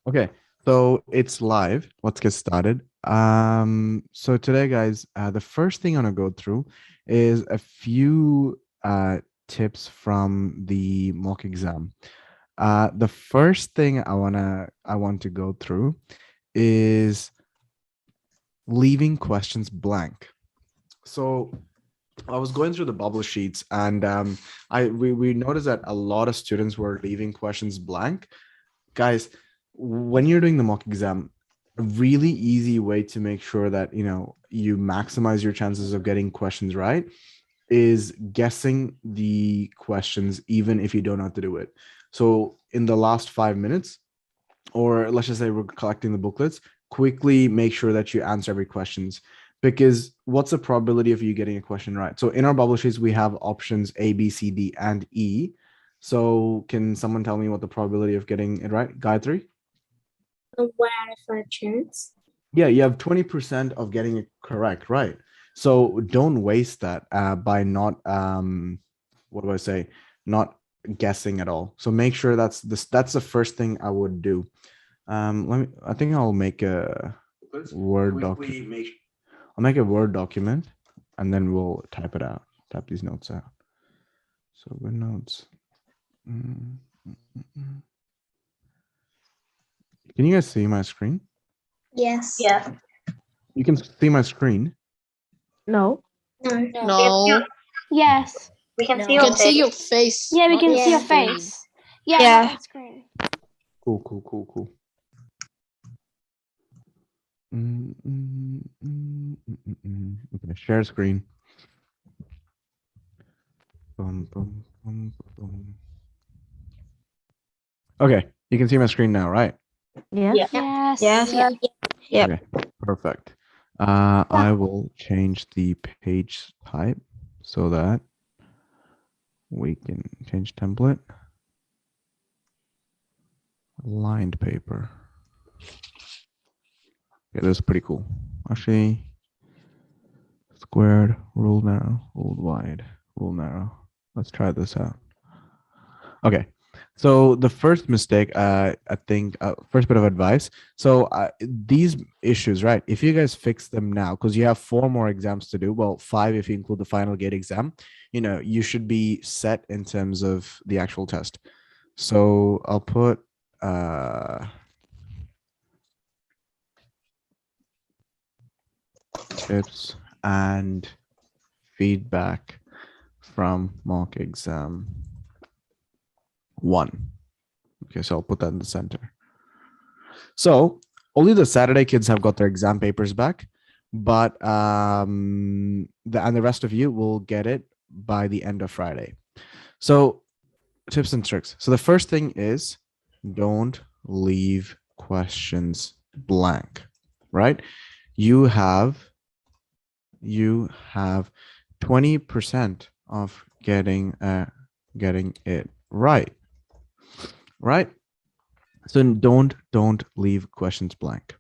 Okay, so it's live. Let's get started. So today, guys, the first thing I'm gonna go through is a few tips from the mock exam. The first thing I want to go through is leaving questions blank. So I was going through the bubble sheets, and we noticed that a lot of students were leaving questions blank. Guys, when you're doing the mock exam, a really easy way to make sure that you maximize your chances of getting questions right is guessing the questions even if you don't know how to do it. So in the last 5 minutes, or let's just say we're collecting the booklets, quickly make sure that you answer every questions, because what's the probability of you getting a question right? So in our bubble sheets, we have options A, B, C, D, and E. So can someone tell me what the probability of getting it right? Gayatri? 1 out of 5 chance. Yeah, you have 20% of getting it correct, right? So don't waste that by not what do I say? Not guessing at all. So make sure that's the first thing I would do. I think I'll make a Word document. I'll make a Word document and then we'll type it out, type these notes out. So Word notes. Can you guys see my screen? Yes. Yeah. You can see my screen. No. No. Yes. We can No. see You your can face. your face. Yeah, we can see your Yeah. face. Yeah. Yeah. Not on screen. Cool. Okay, share screen. Okay, you can see my screen now, right? Yeah. Yeah. Yes. Yes. Yeah. Yep. Okay, perfect. I will change the page type so that we can change template. Lined paper. Okay, that's pretty cool. Actually, squared, rule narrow, rule wide, rule narrow. Let's try this out. Okay, so the first mistake, I think, first bit of advice. So these issues, right? If you guys fix them now, because you have 4 more exams to do, well, 5 if you include the final gate exam, you should be set in terms of the actual test. So I'll put tips and feedback from mock exam 1. Okay, so I'll put that in the center. So only the Saturday kids have got their exam papers back, but and the rest of you will get it by the end of Friday. So tips and tricks. So the first thing is don't leave questions blank, right? You have 20% of getting it right. So don't leave questions blank.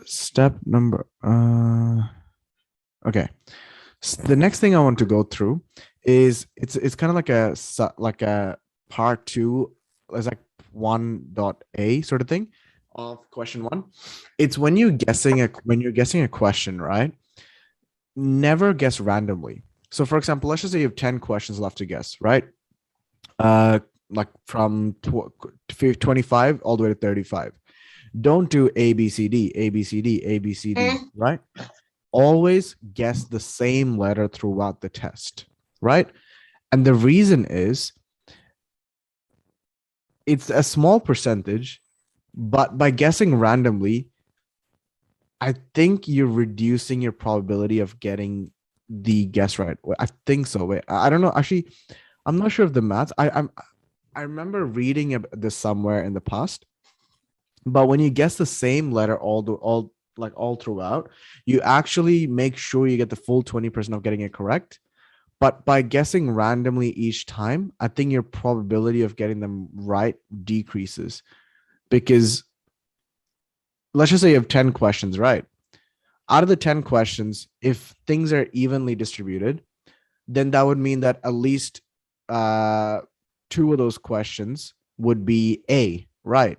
Step number okay. The next thing I want to go through is it's kind of like a part 2, it's like 1.a sort of thing of question 1. It's when you're guessing a question, right? Never guess randomly. So for example, let's just say you have 10 questions left to guess, right? Like from 25 all the way to 35. Don't do A, B, C, D, A, B, C, D, A, B, C, D, right? Always guess the same letter throughout the test, right? And the reason is it's a small percentage, but by guessing randomly, I think you're reducing your probability of getting the guess right. I think so. Wait, I don't know. Actually, I'm not sure of the math. I remember reading this somewhere in the past, but when you guess the same letter all throughout, you actually make sure you get the full 20% of getting it correct. But by guessing randomly each time, I think your probability of getting them right decreases, because let's just say you have 10 questions, right? Out of the 10 questions, if things are evenly distributed, then that would mean that at least 2 of those questions would be A, right?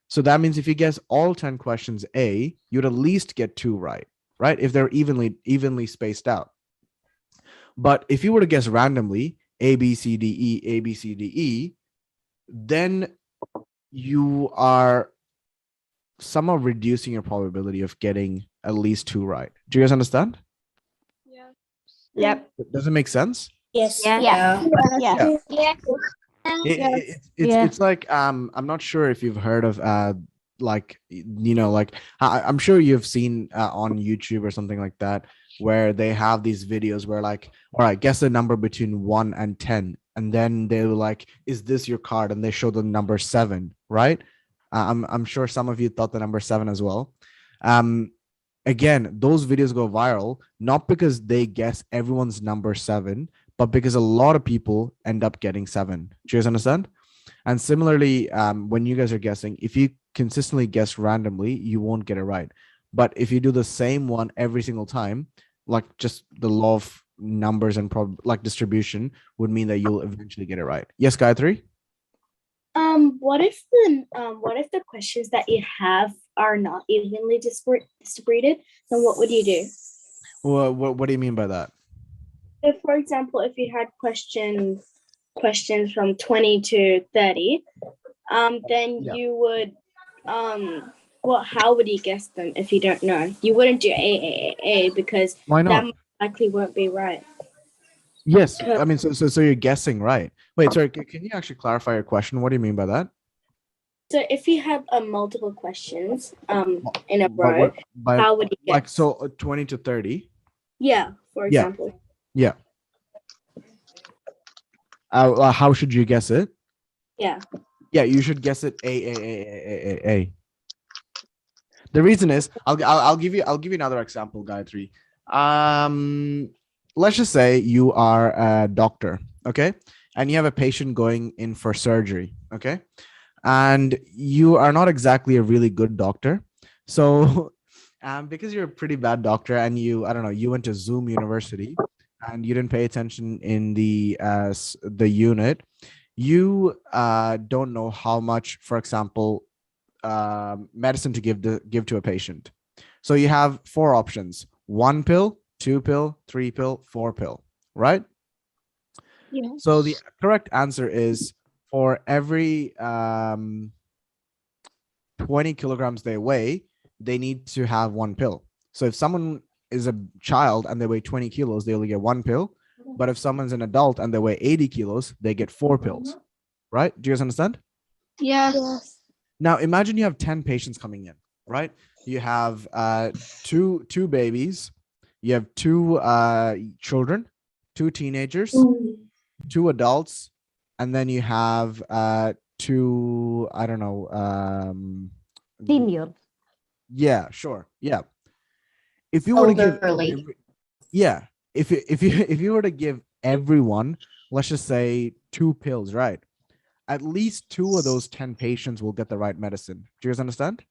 So that means if you guess all 10 questions A, you'd at least get 2 right, right? If they're evenly spaced out. But if you were to guess randomly A, B, C, D, E, A, B, C, D, E, then you are somehow reducing your probability of getting at least 2 right. Do you guys understand? Yep. Does it make sense? Yes. Yeah. Yeah. Yeah. Yeah. Yeah. It's like I'm not sure if you've heard of like like I'm sure you've seen on YouTube or something like that, where they have these videos where like, all right, guess a number between 1 and 10, and then they're like, is this your card? And they show the number 7, right? I'm sure some of you thought the number 7 as well. Again, those videos go viral not because they guess everyone's number 7, but because a lot of people end up getting 7. Do you guys understand? And similarly, when you guys are guessing, if you consistently guess randomly, you won't get it right. But if you do the same one every single time, like just the law of numbers and like distribution would mean that you'll eventually get it right. Yes, Gayatri? What if the questions that you have are not evenly distributed? Then what would you do? Well, what do you mean by that? If, for example, if you had questions from 20 to 30, then Yeah. you would well, how would you guess them if you don't know? You wouldn't do A because Why that not? likely won't be right. Yes, I mean, so you're guessing, right? Wait, sorry, can you actually clarify your question? What do you mean by that? So if you have multiple questions in a But row, how would you guess? like, so 20 to 30? Yeah, for Yeah. example. Yeah. How should you guess it? Yeah. Yeah, you should guess it A. The reason is, I'll give you another example, Gayatri. Let's just say you are a doctor, okay, and you have a patient going in for surgery, okay, and you are not exactly a really good doctor, so because you're a pretty bad doctor and I don't know, you went to Zoom University and you didn't pay attention in the unit, you don't know how much, for example, medicine to give to a patient. So you have 4 options: 1 pill, 2 pill, 3 pill, 4 pill, right? Yeah. So the correct answer is, for every 20 kilograms they weigh, they need to have 1 pill. So if someone is a child and they weigh 20 kilos, they only get 1 pill. But if someone's an adult and they weigh 80 kilos, they get 4 pills, right? Do you guys understand? Yes. Now imagine you have 10 patients coming in, right? You have two babies, you have 2 children, 2 teenagers, 2 adults, and then you have 2, I don't know, Senior. yeah, sure, yeah. If you were to give if you were to give everyone, let's just say 2 pills, right? At least 2 of those 10 patients will get the right medicine. Do you guys understand?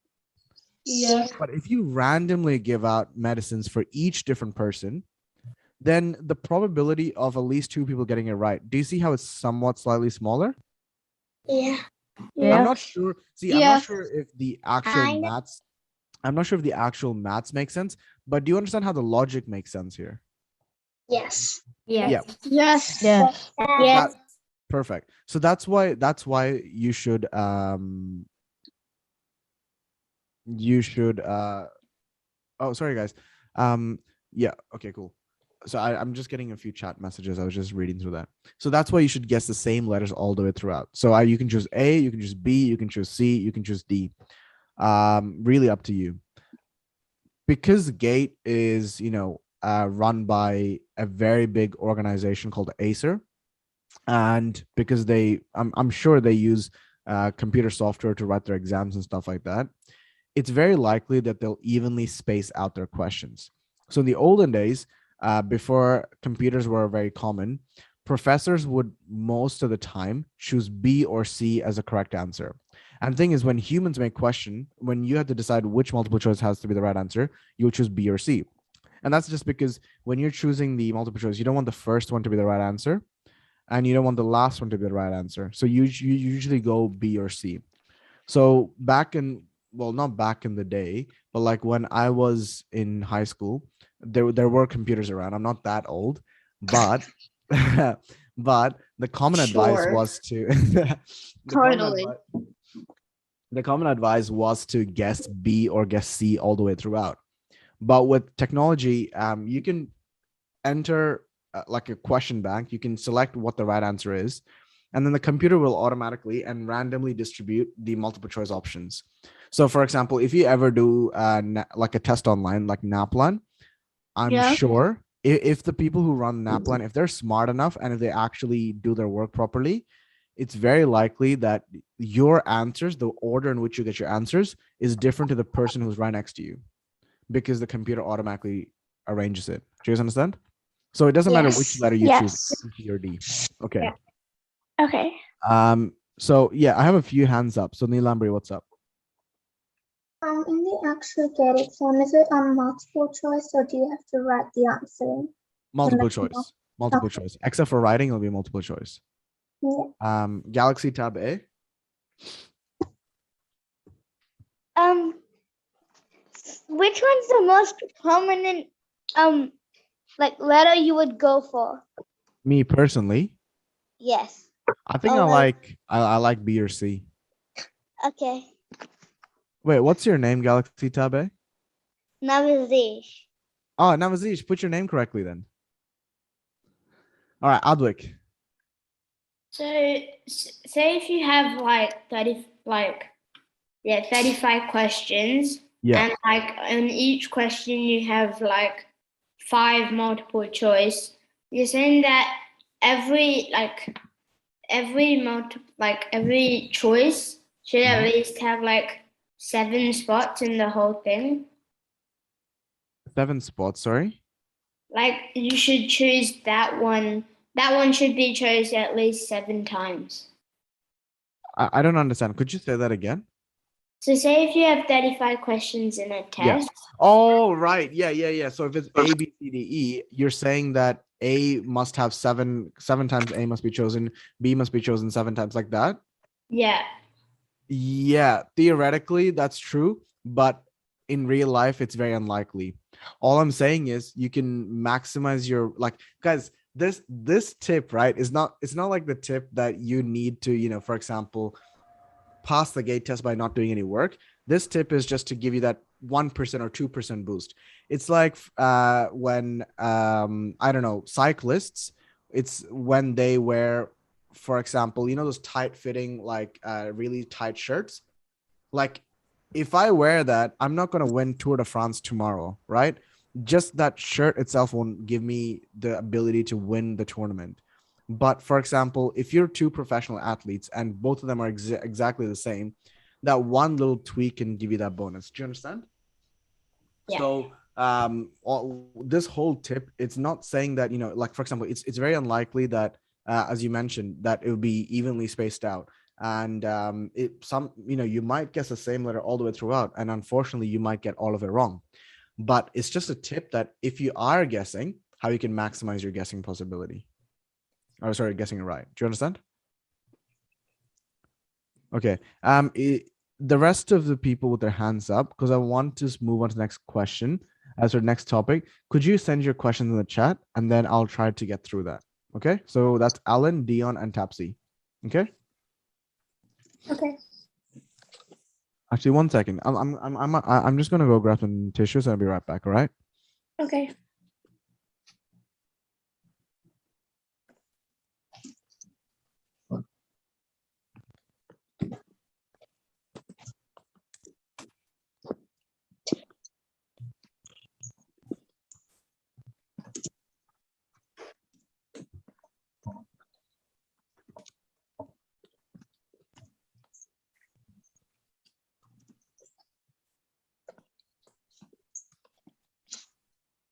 Yeah. But if you randomly give out medicines for each different person, then the probability of at least 2 people getting it right, do you see how it's somewhat slightly smaller? Yeah. Yeah. I'm not sure. See, I'm not sure if the actual maths, make sense, but do you understand how the logic makes sense here? Yes. Yeah. Yes. Yes. Yes. Perfect. So that's why you should oh, sorry guys. Yeah, okay, cool. So I'm just getting a few chat messages. I was just reading through that. So that's why you should guess the same letters all the way throughout. So you can choose A, you can choose B, you can choose C, you can choose D. Really up to you. Because GATE is, run by a very big organization called Acer, and because I'm sure they use computer software to write their exams and stuff like that, it's very likely that they'll evenly space out their questions. So in the olden days, before computers were very common, professors would most of the time choose B or C as a correct answer. And the thing is, when humans make question, when you have to decide which multiple choice has to be the right answer, you'll choose B or C. And that's just because when you're choosing the multiple choice, you don't want the first one to be the right answer. and you don't want the last one to be the right answer. So you usually go B or C. So not back in the day, but like when I was in high school, there were computers around. I'm not that old, but but the common advice Sure. was to Totally. the common advice was to guess B or guess C all the way throughout. But with technology, you can enter like a question bank. You can select what the right answer is, and then the computer will automatically and randomly distribute the multiple choice options. So, for example, if you ever do like a test online, like NAPLAN, I'm sure if the people who run NAPLAN, if they're smart enough and if they actually do their work properly, it's very likely that your answers, the order in which you get your answers, is different to the person who's right next to you because the computer automatically arranges it. Do you guys understand? So it doesn't matter which letter you choose, C or D. Okay. Yeah. Okay. So yeah, I have a few hands up. So Neelambri, what's up? In the actual GATE exam, is it multiple choice or do you have to write the answer? Multiple choice. Multiple choice. Except for writing, it'll be multiple choice. Yeah. Galaxy Tab A. Which one's the most prominent like letter you would go for? Me personally, Yes. I think I like B or C. Okay. Wait, what's your name, Galaxy Tab A? Navazish. Oh, Navazish, put your name correctly then. All right, Adwik. So say if you have like 35 questions, Yeah. and like on each question you have like 5 multiple choice, you're saying that every choice should at least have like 7 spots in the whole thing. 7 spots, sorry. Like you should choose that one. That one should be chosen at least 7 times. I don't understand. Could you say that again? So say if you have 35 questions in a test. Oh, right. Yeah. So if it's A, B, C, D, E, you're saying that A must have 7 times A must be chosen, B must be chosen 7 times, like that? Yeah. Yeah, theoretically that's true, but in real life it's very unlikely. All I'm saying is you can maximize your, like, guys, this tip, right, is not, it's not like the tip that you need to, for example, pass the gate test by not doing any work. This tip is just to give you that 1% or 2% boost. It's like when I don't know, cyclists, it's when they wear, for example, those tight fitting, like really tight shirts. Like if I wear that, I'm not going to win Tour de France tomorrow, right? Just that shirt itself won't give me the ability to win the tournament. But for example, if you're two professional athletes and both of them are exactly the same, that one little tweak can give you that bonus. Do you understand? Yeah. So this whole tip, it's not saying that, like, for example, it's very unlikely that, as you mentioned, that it would be evenly spaced out. And you might guess the same letter all the way throughout. And unfortunately, you might get all of it wrong. But it's just a tip that if you are guessing, how you can maximize your guessing possibility. Or sorry, guessing it right. Do you understand? Okay. The rest of the people with their hands up, because I want to move on to the next question as our next topic. Could you send your questions in the chat and then I'll try to get through that. Okay. So that's Alan, Dion, and Tapsy. Okay. Okay. Actually, one second. I'm just gonna go grab some tissues and I'll be right back. All right. Okay.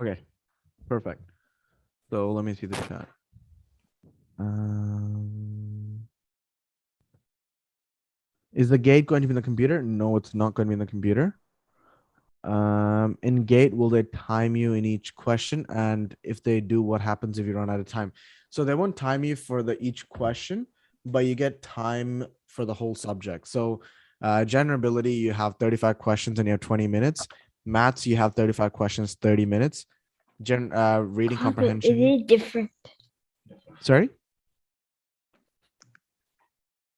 Okay. Perfect. So let me see the chat. Is the gate going to be in the computer? No, it's not going to be in the computer. In gate, will they time you in each question? And if they do, what happens if you run out of time? So they won't time you for the each question, but you get time for the whole subject. So general ability, you have 35 questions and you have 20 minutes. Maths, you have 35 questions, 30 minutes. Reading Is comprehension. it different? Sorry?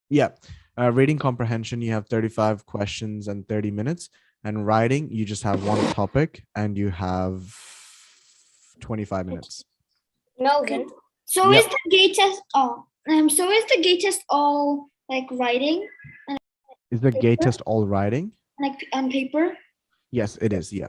Yeah. Reading comprehension, you have 35 questions and 30 minutes. And writing, you just have one topic and you have 25 minutes. Melvin, So Yep. is the gate test so is the gate test all like writing Is the gate test all writing? like on paper? Yes, it is. Yeah.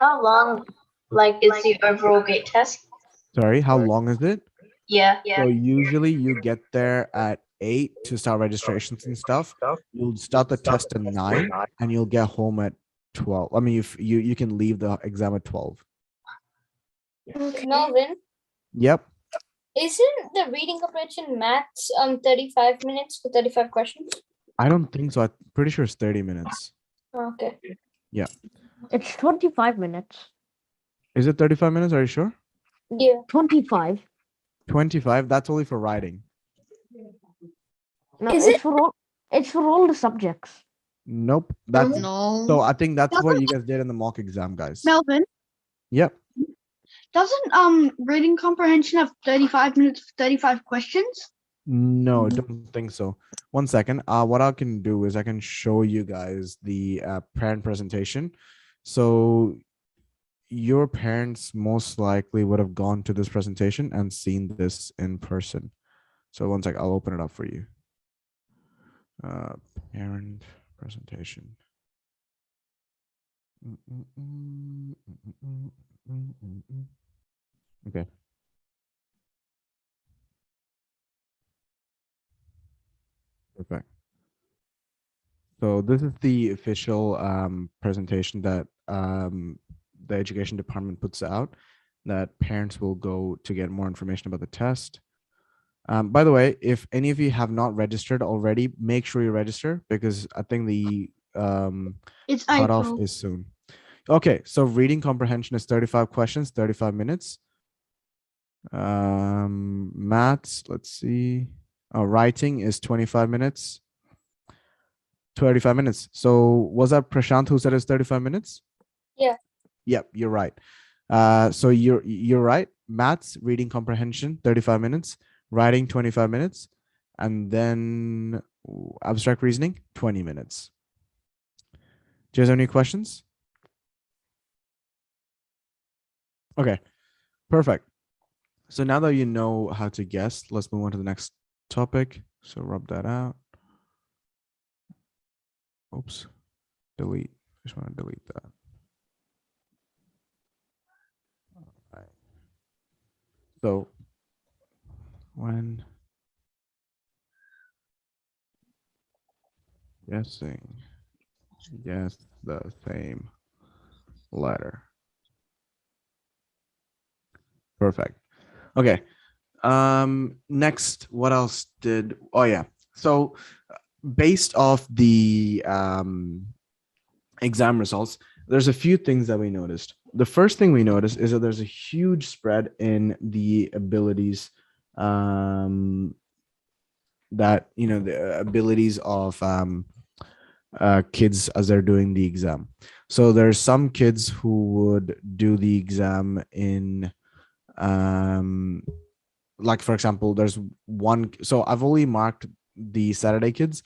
How long, like, is the overall gate test? Sorry, how long is it? Yeah. So usually you get there at 8 to start registrations and stuff. You'll start the test at 9 and you'll get home at 12. I mean, if you can leave the exam at 12. Melvin, Yep. isn't the reading comprehension maths 35 minutes for 35 questions? I don't think so. I'm pretty sure it's 30 minutes. Okay. It's 25 minutes. Is it 35 minutes? Are you sure? Yeah. 25. 25? That's only for writing. No, Is it's it- for all the subjects. Nope. That's No. so I think that's what you guys did in the mock exam, guys. Melvin, Yep. doesn't reading comprehension have 35 minutes for 35 questions? No, I don't think so. One second. What I can do is I can show you guys the parent presentation. So your parents most likely would have gone to this presentation and seen this in person. So one sec, I'll open it up for you. Parent presentation. Okay. Perfect. So this is the official presentation that the education department puts out that parents will go to get more information about the test. By the way, if any of you have not registered already, make sure you register because I think the It's cutoff April. is soon. Okay, so reading comprehension is 35 questions, 35 minutes. Maths, let's see. Writing is 25 minutes. 35 minutes. So was that Prashant who said it's 35 minutes? Yeah. Yep, you're right. So you're right. Maths, reading comprehension, 35 minutes, writing 25 minutes, and then abstract reasoning, 20 minutes. Do you guys have any questions? Okay, perfect. So now that you know how to guess, let's move on to the next topic. So rub that out. Oops, delete. Just want to delete that. All right. So when guessing, guess the same letter. Perfect. Okay. Next, what else did? Oh yeah. So based off the exam results, there's a few things that we noticed. The first thing we noticed is that there's a huge spread in the abilities that the abilities of kids as they're doing the exam. So there's some kids who would do the exam in like for example, there's one. So I've only marked the Saturday kids.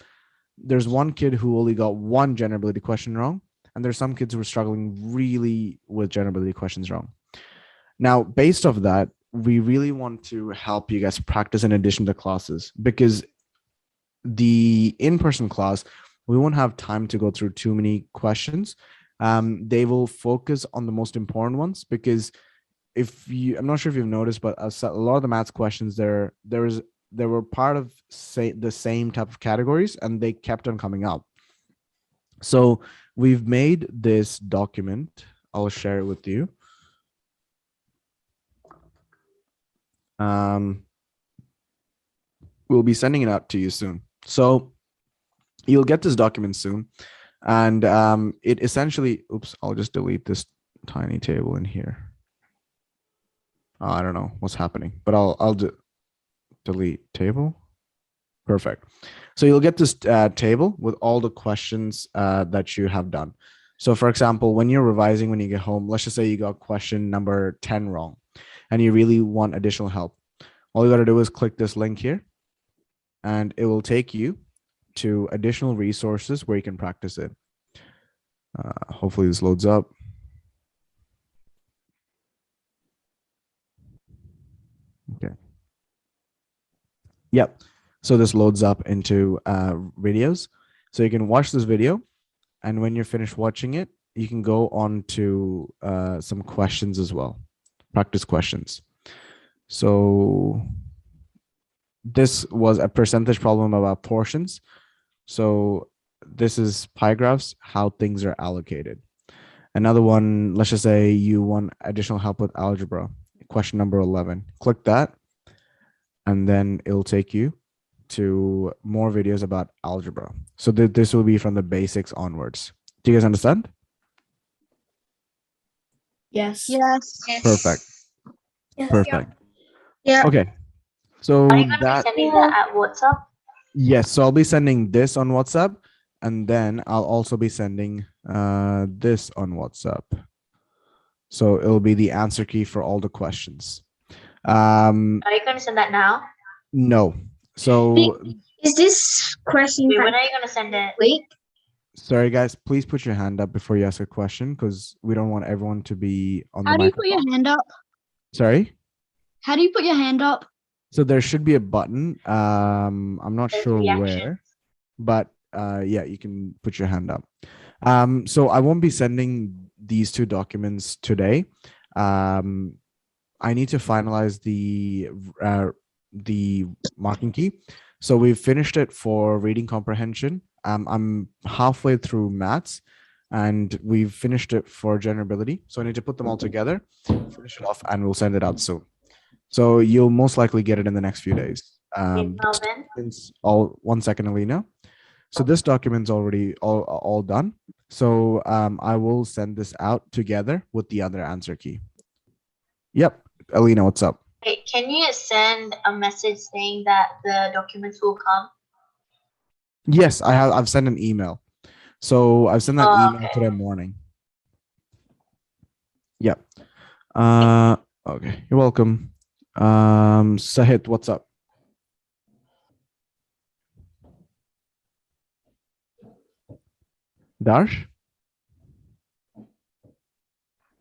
There's one kid who only got one general ability question wrong, and there's some kids who are struggling really with general ability questions wrong. Now, based off that, we really want to help you guys practice in addition to classes, because the in-person class, we won't have time to go through too many questions. They will focus on the most important ones, because I'm not sure if you've noticed, but a lot of the maths questions there were part of the same type of categories, and they kept on coming up. So we've made this document. I'll share it with you. We'll be sending it out to you soon. So you'll get this document soon. And it essentially, oops, I'll just delete this tiny table in here. I don't know what's happening, but I'll delete table. Perfect. So you'll get this table with all the questions that you have done. So for example, when you're revising, when you get home, let's just say you got question number 10 wrong and you really want additional help. All you got to do is click this link here and it will take you to additional resources where you can practice it. Hopefully this loads up. Okay. Yep. So this loads up into videos. So you can watch this video, and when you're finished watching it, you can go on to some questions as well, practice questions. So this was a percentage problem about portions. So this is pie graphs, how things are allocated. Another one, let's just say you want additional help with algebra, question number 11. Click that, and then it'll take you to more videos about algebra. So this will be from the basics onwards. Do you guys understand? Yes. Yes. Perfect. Yes. Perfect. Yeah. Okay. So Are you gonna be that, sending that at WhatsApp? yes, so I'll be sending this on WhatsApp, and then I'll also be sending this on WhatsApp. So it'll be the answer key for all the questions. Are you gonna send that now? No. So Is this question Wait, when are you gonna send it? week? sorry guys, please put your hand up before you ask a question, because we don't want everyone to be on How the do you put microphone. your hand up? Sorry. How do you put your hand up? So there should be a button. I'm not There's sure reaction. where, but yeah, you can put your hand up. So I won't be sending these two documents today. I need to finalize the marking key. So we've finished it for reading comprehension. I'm halfway through maths, and we've finished it for generability. So I need to put them all together, finish it off, and we'll send it out soon. So you'll most likely get it in the next few days. Melvin? It's all 1 second, Alina. So this document's already all done. So I will send this out together with the other answer key. Yep. Alina, what's up? Wait, can you send a message saying that the documents will come? Yes, I've sent an email. So I've sent that Oh, email okay. today morning. Yep. Okay, you're welcome. Sahit, what's up? Darsh?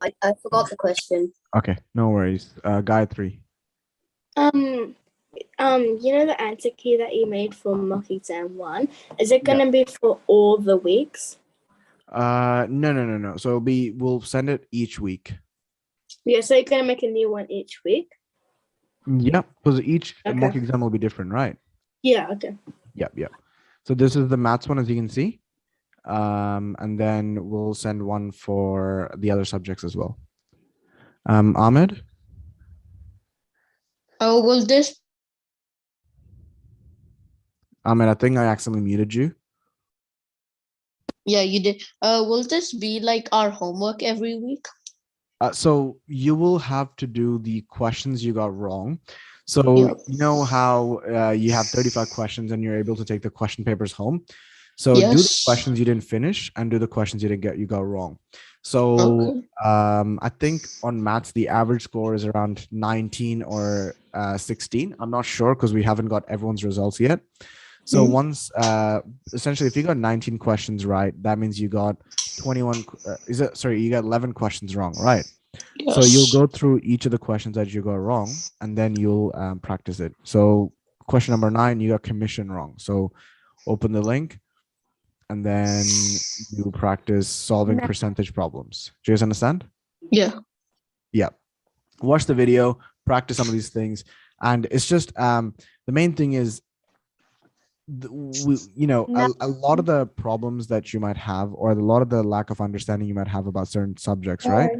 I forgot the question. Okay, no worries. Gayatri. You know the answer key that you made for mock exam 1, is it gonna be for all the weeks? No. So we'll send it each week. Yeah, so you're gonna make a new one each week? Yep, because each Okay. mock exam will be different, right? Yeah, okay. Yep. So this is the maths one, as you can see. And then we'll send one for the other subjects as well. Ahmed? Oh, will this Ahmed, I think I accidentally muted you. Yeah, you did. Will this be like our homework every week? So you will have to do the questions you got wrong. So Yep. you know how you have 35 questions and you're able to take the question papers home. So do the Yes. questions you didn't finish and do the questions you got wrong. So Okay. I think on maths the average score is around 19 or 16. I'm not sure because we haven't got everyone's results yet. So once essentially if you got 19 questions right, that means you got 21 you got 11 questions wrong, right? Yes. So you'll go through each of the questions that you got wrong, and then you'll practice it. So question number 9, you got commission wrong. So open the link, and then you practice solving percentage problems. Do you guys understand? Yeah. Yeah. Watch the video, practice some of these things, and it's just the main thing is, a lot of the problems that you might have, or a lot of the lack of understanding you might have about certain subjects, right?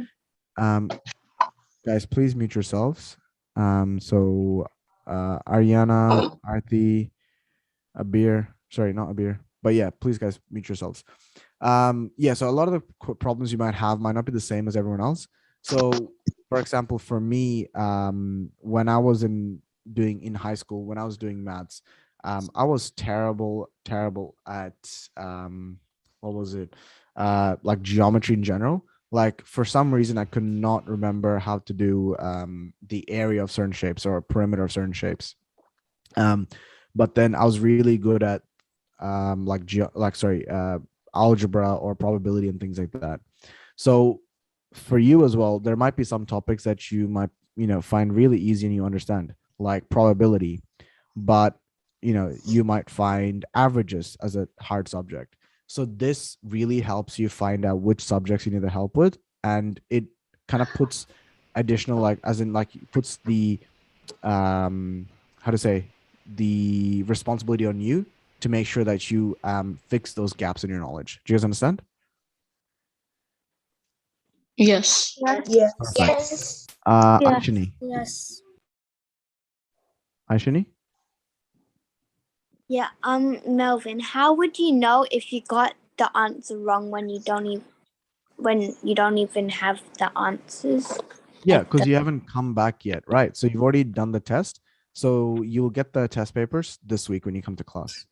Guys, please mute yourselves. So Ariana, Arthi, Abir, sorry, not Abir, but yeah, please guys mute yourselves. Yeah, so a lot of the problems you might have might not be the same as everyone else. So for example, for me, when I was in high school, when I was doing maths, I was terrible at what was it? Like geometry in general. Like for some reason, I could not remember how to do the area of certain shapes or perimeter of certain shapes. Um, but then I was really good at algebra or probability and things like that. So for you as well, there might be some topics that you might find really easy and you understand, like probability, but you might find averages as a hard subject. So this really helps you find out which subjects you need the help with, and it kind of puts additional, like, as in, like, puts the how to say, the responsibility on you to make sure that you fix those gaps in your knowledge. Do you guys understand? Yes. Yes. Perfect. Yes. Aishini. Yes. Aishini? Yeah. Melvin, how would you know if you got the answer wrong when you don't even have the answers? Yeah, because you haven't come back yet, right? So you've already done the test. So you'll get the test papers this week when you come to class.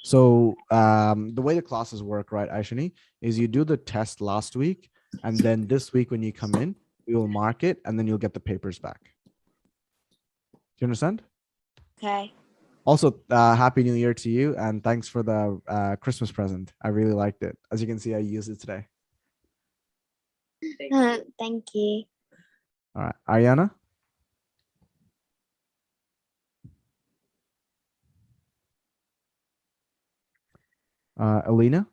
So the way the classes work, right, Aishani, is you do the test last week, and then this week when you come in, we will mark it, and then you'll get the papers back. Do you understand? Okay. Also, Happy New Year to you, and thanks for the Christmas present. I really liked it. As you can see, I used it today. Thank you. All right, Ariana? Alina?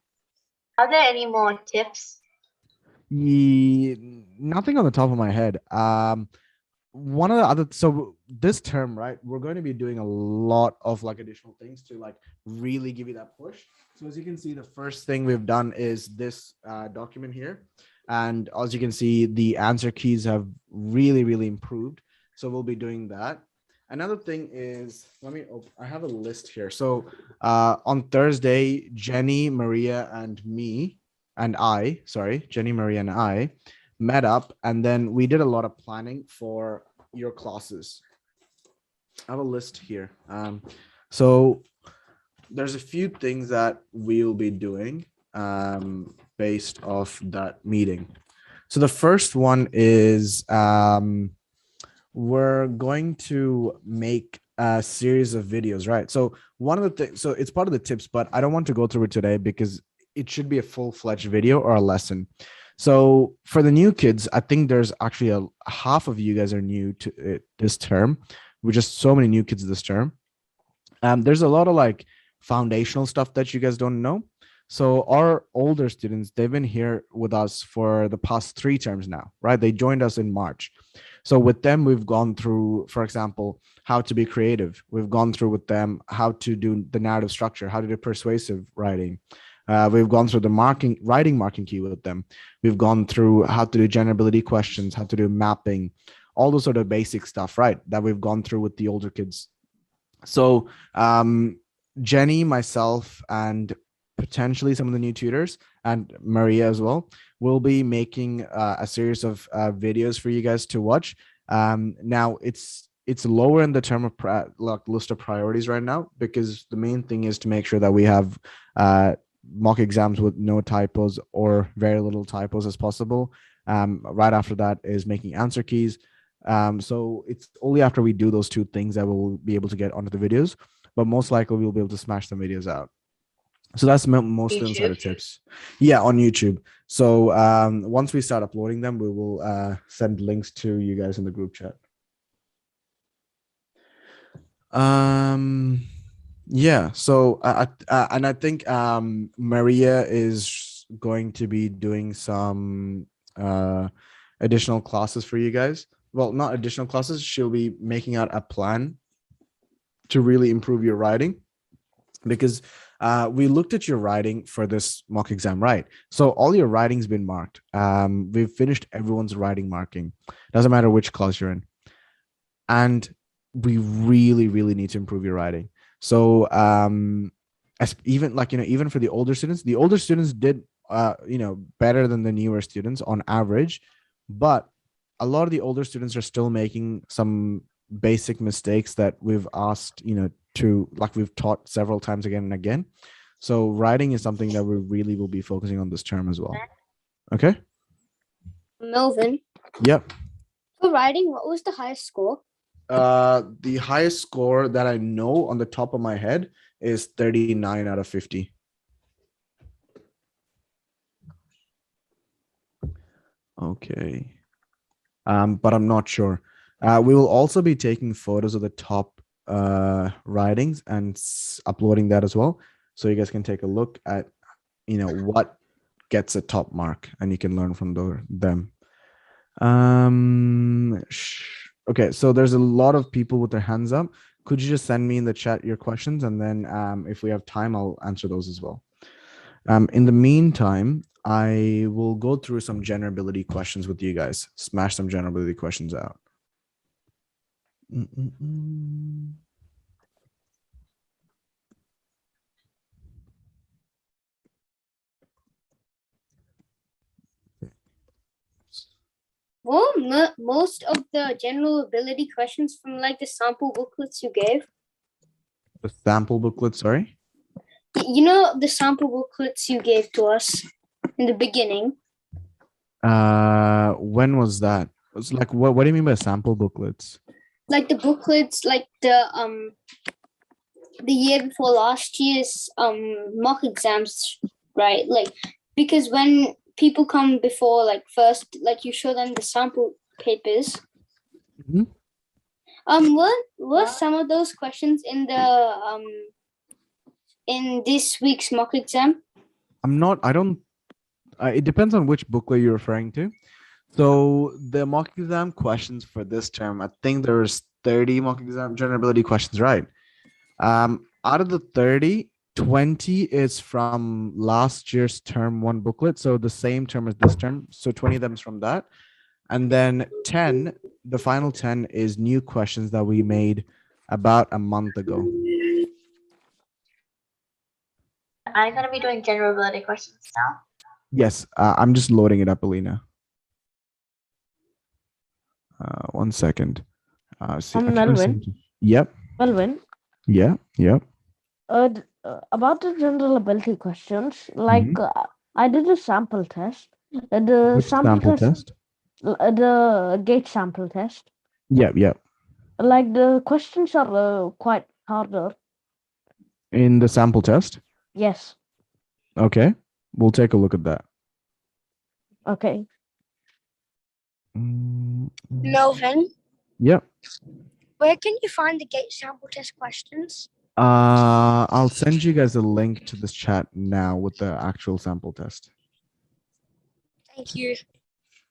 Are there any more tips? Nothing on the top of my head. One of the other, so this term, right, we're going to be doing a lot of like additional things to like really give you that push. So as you can see, the first thing we've done is this document here, and as you can see, the answer keys have really improved. So we'll be doing that. Another thing is, I have a list here. So on Thursday, Jenny, Maria, and I met up, and then we did a lot of planning for your classes. I have a list here. So there's a few things that we'll be doing based off that meeting. So the first one is we're going to make a series of videos, right? So one of the things, so it's part of the tips, but I don't want to go through it today because it should be a full-fledged video or a lesson. So for the new kids, I think there's actually a half of you guys are new to it this term. We're just so many new kids this term. There's a lot of like foundational stuff that you guys don't know. So our older students, they've been here with us for the past 3 terms now, right? They joined us in March. So with them, we've gone through, for example, how to be creative. We've gone through with them how to do the narrative structure, how to do persuasive writing. We've gone through the writing marking key with them. We've gone through how to do generability questions, how to do mapping, all those sort of basic stuff, right? That we've gone through with the older kids. So Jenny, myself, and potentially some of the new tutors, and Maria as well, will be making a series of videos for you guys to watch. Now it's lower in the term of like list of priorities right now, because the main thing is to make sure that we have mock exams with no typos or very little typos as possible. Right after that is making answer keys. So it's only after we do those 2 things that we'll be able to get onto the videos, but most likely we'll be able to smash the videos out. So that's mostly insider tips. Yeah, on YouTube. So once we start uploading them, we will send links to you guys in the group chat. Yeah, so and I think Maria is going to be doing some additional classes for you guys. Well, not additional classes. She'll be making out a plan to really improve your writing, because we looked at your writing for this mock exam, right? So all your writing's been marked. We've finished everyone's writing marking. Doesn't matter which class you're in. And we really need to improve your writing. So as even like even for the older students did better than the newer students on average, but a lot of the older students are still making some basic mistakes that we've asked to, like, we've taught several times again and again. So writing is something that we really will be focusing on this term as well. Okay. Melvin, Yep. for writing, what was the highest score? The highest score that I know on the top of my head is 39 out of 50. Okay. But I'm not sure. We will also be taking photos of the top writings and uploading that as well, so you guys can take a look at what gets a top mark, and you can learn from them. Okay, so there's a lot of people with their hands up. Could you just send me in the chat your questions, and then if we have time, I'll answer those as well. In the meantime, I will go through some general ability questions with you guys. Smash some general ability questions out. Well, most of the general ability questions from like the sample booklets you gave. The sample booklet, sorry? You know the sample booklets you gave to us in the beginning. When was that? It's like what do you mean by sample booklets? Like the booklets, like the year before last year's mock exams, right? Like, because when people come before, like first, like you show them the sample papers. Mhm. Were some of those questions in the in this week's mock exam? It depends on which booklet you're referring to. So the mock exam questions for this term, I think there's 30 mock exam general ability questions, right? Out of the 30, 20 is from last year's term 1 booklet, so the same term as this term, so 20 of them is from that. And then 10, the final 10 is new questions that we made about a month ago. I'm gonna be doing general ability questions now. Yes, I'm just loading it up, Alina. 1 second. Melvin. Yep. Melvin, Yeah. Yep. about the general ability questions, like I did a sample test. The Which sample test? The gate sample test. Yep. Yep. Like the questions are quite harder. In the sample test? Yes. Okay. We'll take a look at that. Okay. Melvin, Yep. where can you find the gate sample test questions? I'll send you guys a link to this chat now with the actual sample test. Thank you.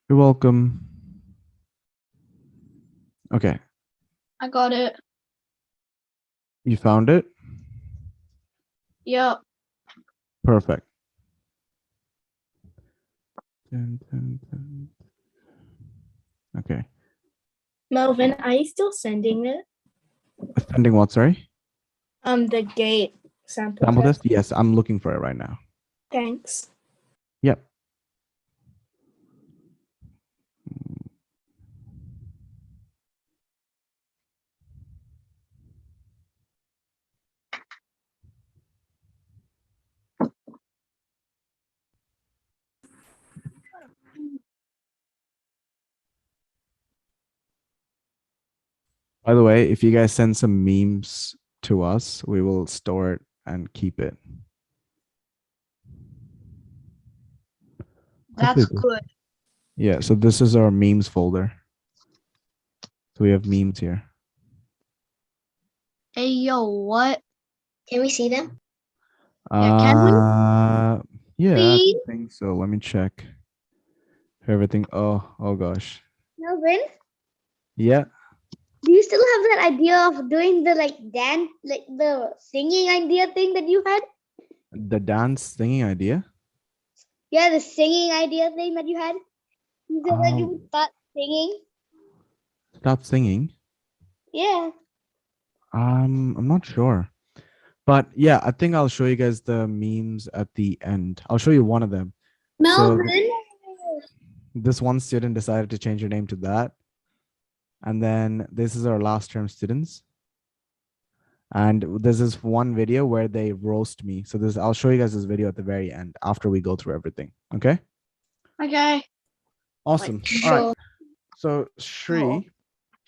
You're welcome. Okay. I got it. You found it? Yep. Perfect. Dun, dun, dun. Okay. Melvin, are you still sending it? Sending what, sorry? The gate sample Sample test. test? Yes, I'm looking for it right now. Thanks. Yep. By the way, if you guys send some memes to us, we will store it and keep it. That's good. Yeah, so this is our memes folder. So we have memes here. Hey, yo, what? Can we see them? Yeah, can we? Yeah, I Please? think so. Let me check. Everything. Oh gosh. Melvin, Yeah. do you still have that idea of doing the like dance, like the singing idea thing that you had? The dance singing idea. Yeah, the singing idea thing that you had. You said that you Oh, would start singing. stop singing. Yeah. I'm not sure, But yeah, I think I'll show you guys the memes at the end. I'll show you one of them. Melvin, This one student decided to change her name to that. And then this is our last term students. And this is one video where they roast me. So this, I'll show you guys this video at the very end after we go through everything. Okay. Okay. Awesome. Sure. All right. So Shri,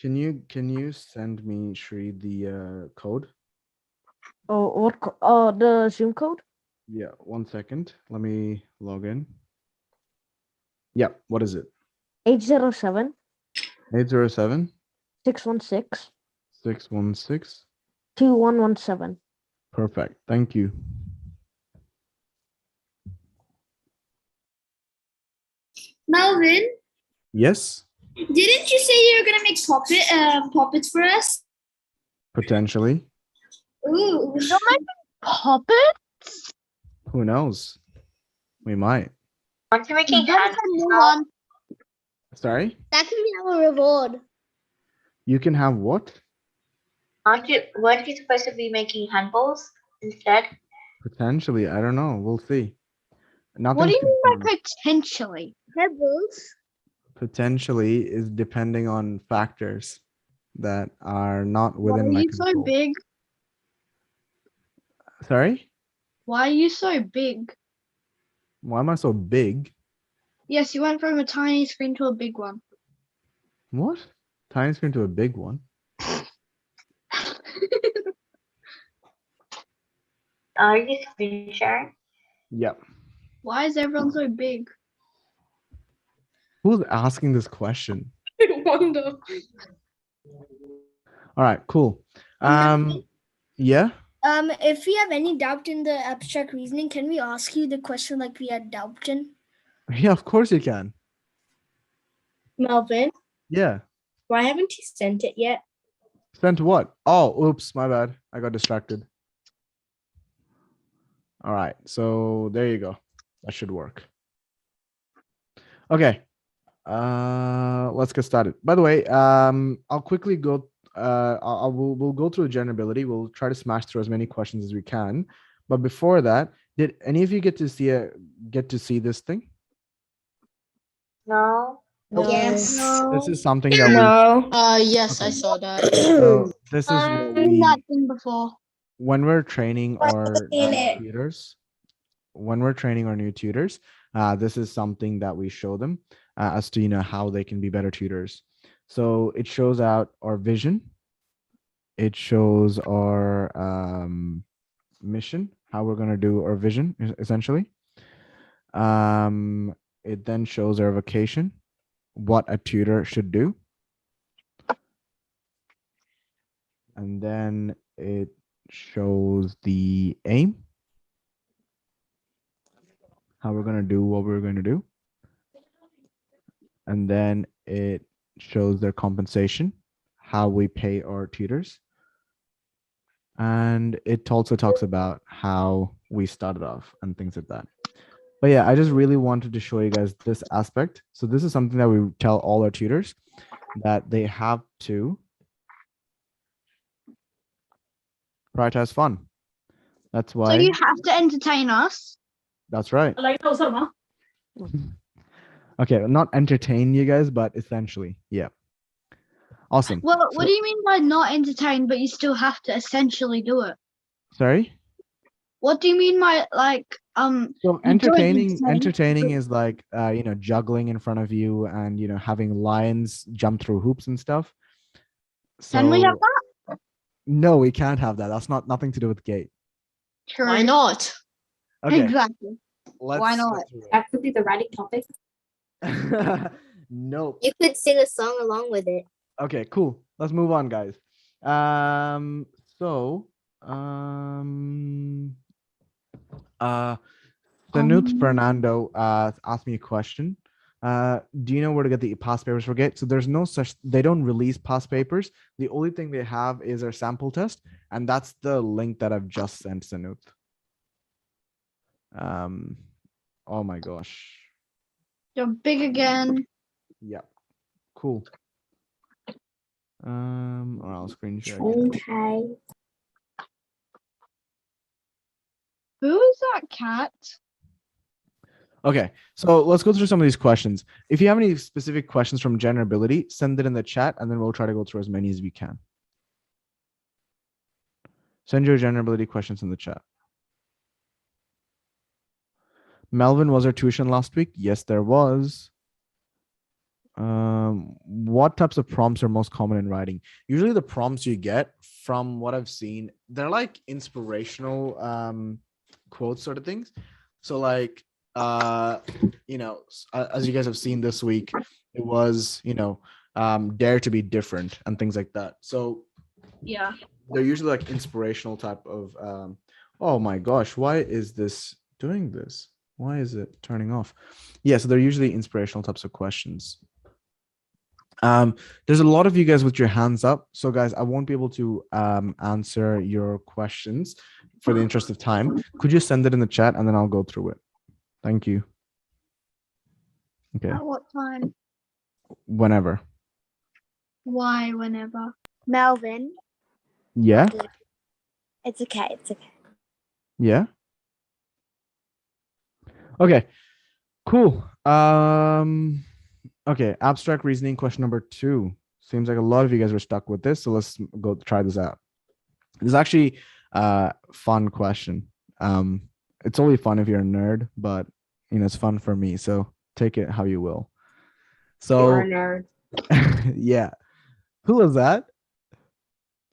can you send me, Shri, the code? Oh, what? The Zoom code? Yeah, 1 second. Let me log in. Yeah, what is it? 807 807 616 616. 2117. Perfect. Thank you. Melvin, Yes, didn't you say you were gonna make puppets for us? potentially. Ooh. Puppet? Who knows? We might. Aren't you making Better hands? send me now? one. Sorry? That can be our reward. You can have what? Weren't you supposed to be making handballs instead? Potentially. I don't know. We'll see. What do you mean confirmed. by potentially? Pebbles. Potentially is depending on factors that are not Why within are my you so control. big? Sorry? Why are you so big? Why am I so big? Yes, you went from a tiny screen to a big one. What? Tiny screen to a big one. Are you screen sharing? Yep. Why is everyone so big? Who's asking this question? I wonder. All right, cool. Yeah. If we have any doubt in the abstract reasoning, can we ask you the question like we had doubt in? Yeah, of course you can. Melvin, Yeah. why haven't you sent it yet? Sent what? Oh, oops, my bad. I got distracted. All right, so there you go. That should work. Okay. Let's get started. By the way, I'll quickly go. We'll go through generability. We'll try to smash through as many questions as we can. But before that, did any of you get to see this thing? No. Yes. This is something that No. Yes, I Okay. saw that. So this is what Seen that thing before. when we're training our tutors. When we're training our new tutors, this is something that we show them as to how they can be better tutors. So it shows out our vision. It shows our mission, how we're going to do our vision, essentially. It then shows our vocation, what a tutor should do. And then it shows the aim, how we're going to do what we're going to do. And then it shows their compensation, how we pay our tutors. And it also talks about how we started off and things like that. But yeah, I just really wanted to show you guys this aspect. So this is something that we tell all our tutors that they have to prioritize fun. That's why. So you have to entertain us. That's right. Okay, not entertain you guys, but essentially, yeah. Awesome. Well, what do you mean by not entertain, but you still have to essentially do it? Sorry? What do you mean by So you don't entertaining is like juggling in front of you and having lions jump through hoops and stuff. So Can we have that? no, we can't have that. That's nothing to do with gate. True. Why not? Okay. Exactly. Why not? That could be the writing topic. Nope. You could sing a song along with it. Okay, cool. Let's move on, guys. Sanuth Fernando asked me a question. Do you know where to get the past papers for GATE? So there's no such, they don't release past papers. The only thing they have is their sample test, and that's the link that I've just sent Sanuth. Oh my gosh. You're big again. Yep. Cool. Or I'll screen share. Okay. Who is that cat? Okay, so let's go through some of these questions. If you have any specific questions from generability, send it in the chat, and then we'll try to go through as many as we can. Send your generability questions in the chat. Melvin, was there tuition last week? Yes, there was. What types of prompts are most common in writing? Usually the prompts you get, from what I've seen, they're like inspirational quotes sort of things. So like, you know, as you guys have seen this week, it was, you know, dare to be different and things like that. So Yeah. they're usually like inspirational type of, oh my gosh, why is this doing this? Why is it turning off? Yeah, so they're usually inspirational types of questions. There's a lot of you guys with your hands up. So guys, I won't be able to answer your questions for the interest of time. Could you send it in the chat and then I'll go through it? Thank you. Okay. At what time? Whenever. Why? Whenever. Melvin, Yeah. it's okay. It's okay. Yeah. Okay. Cool. Okay. Abstract reasoning question number 2. Seems like a lot of you guys were stuck with this. So let's go try this out. This is actually a fun question. It's only fun if you're a nerd, but you know, it's fun for me. So take it how you will. So You're a nerd. yeah. Who was that?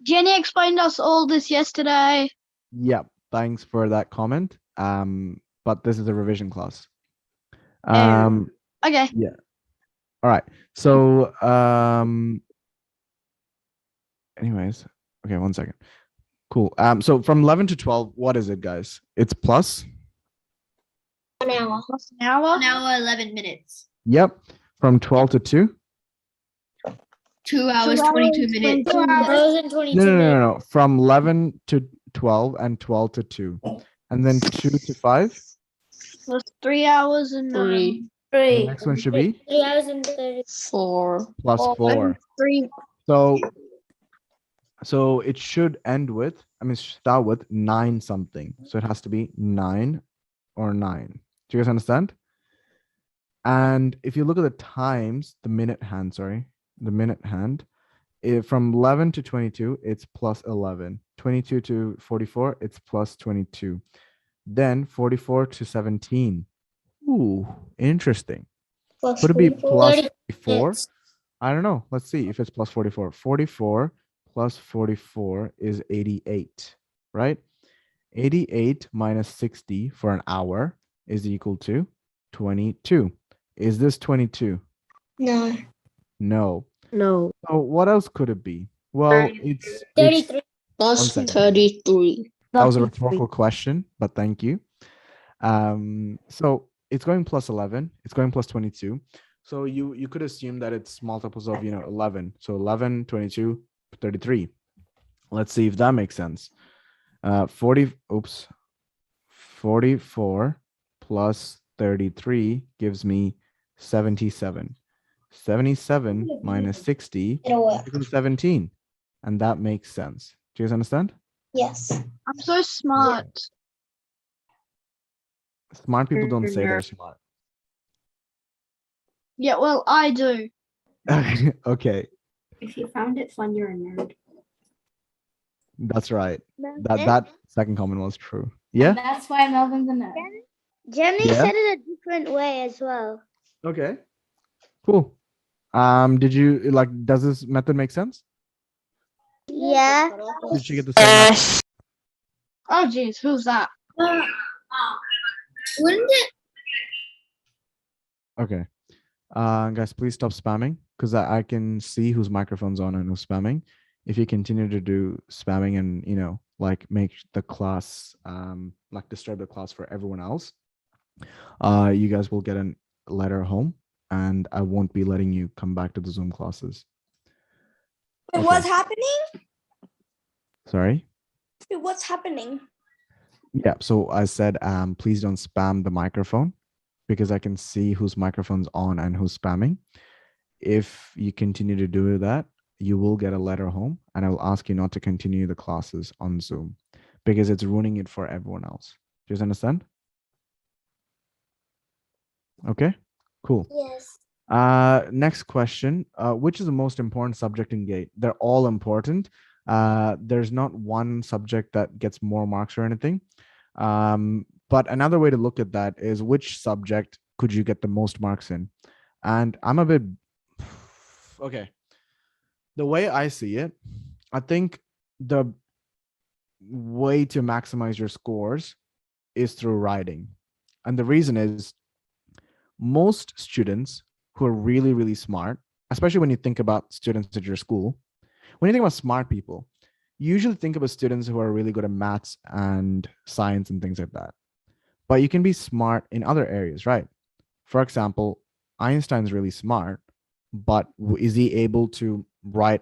Jenny explained us all this yesterday. Yep. Thanks for that comment. But this is a revision class. Okay. Yeah. All right. So anyways, okay, 1 second. Cool. So from 11 to 12, what is it, guys? It's plus. 1 hour. Plus an hour. 1 hour, 11 minutes. Yep. From 12 to 2. 2 hours, 22 minutes. 2 hours and 22 No. From 11 to 12 and 12 to 2. And then 2 to 5. Plus 3 hours and 3. The next one should be 3 hours and 30. 4. plus 4. 3. So it should end with, start with 9 something. So it has to be 9 or 9. Do you guys understand? And if you look at the times, the minute hand, from 11 to 22, it's plus 11. 22 to 44, it's plus 22. Then 44 to 17. Ooh, interesting. Plus Would it be 44. plus 30 44? minutes. I don't know. Let's see if it's plus 44. 44 plus 44 is 88, right? 88 minus 60 for an hour is equal to 22. Is this 22? No. No. No. So what else could it be? Well, it's 33. Plus 1 second. 33. That was a 33. rhetorical question, but thank you. So it's going plus 11. It's going plus 22. So you could assume that it's multiples of 11. So 11, 22, 33. Let's see if that makes sense. 44 plus 33 gives me 77. 77 minus 60 equals 17. And that makes sense. Do you guys understand? Yes. I'm so smart. Smart people don't say they're smart. Yeah, well, I do. Okay, If you found it fun, you're a nerd. that's right. That second comment was true. Yeah. That's why Melvin's a nerd. Jenny Yeah. said it a different way as well. Okay. Cool. Did you does this method make sense? Yeah. Did she get the same? Oh, geez, who's that? Wouldn't it? Okay. Guys, please stop spamming because I can see whose microphone's on and who's spamming. If you continue to do spamming and make the class disturb the class for everyone else, you guys will get a letter home, and I won't be letting you come back to the Zoom classes. Wait, Okay. what's happening? Sorry. Wait, what's happening? Yeah. So I said, please don't spam the microphone because I can see whose microphone's on and who's spamming. If you continue to do that, you will get a letter home, and I will ask you not to continue the classes on Zoom because it's ruining it for everyone else. Do you understand? Okay, cool. Yes. Next question. Which is the most important subject in GATE? They're all important. There's not one subject that gets more marks or anything. But another way to look at that is which subject could you get the most marks in? And I'm a bit okay. The way I see it, I think the way to maximize your scores is through writing. And the reason is most students who are really, really smart, especially when you think about students at your school, when you think about smart people, you usually think about students who are really good at maths and science and things like that. But you can be smart in other areas, right? For example, Einstein's really smart, but is he able to write,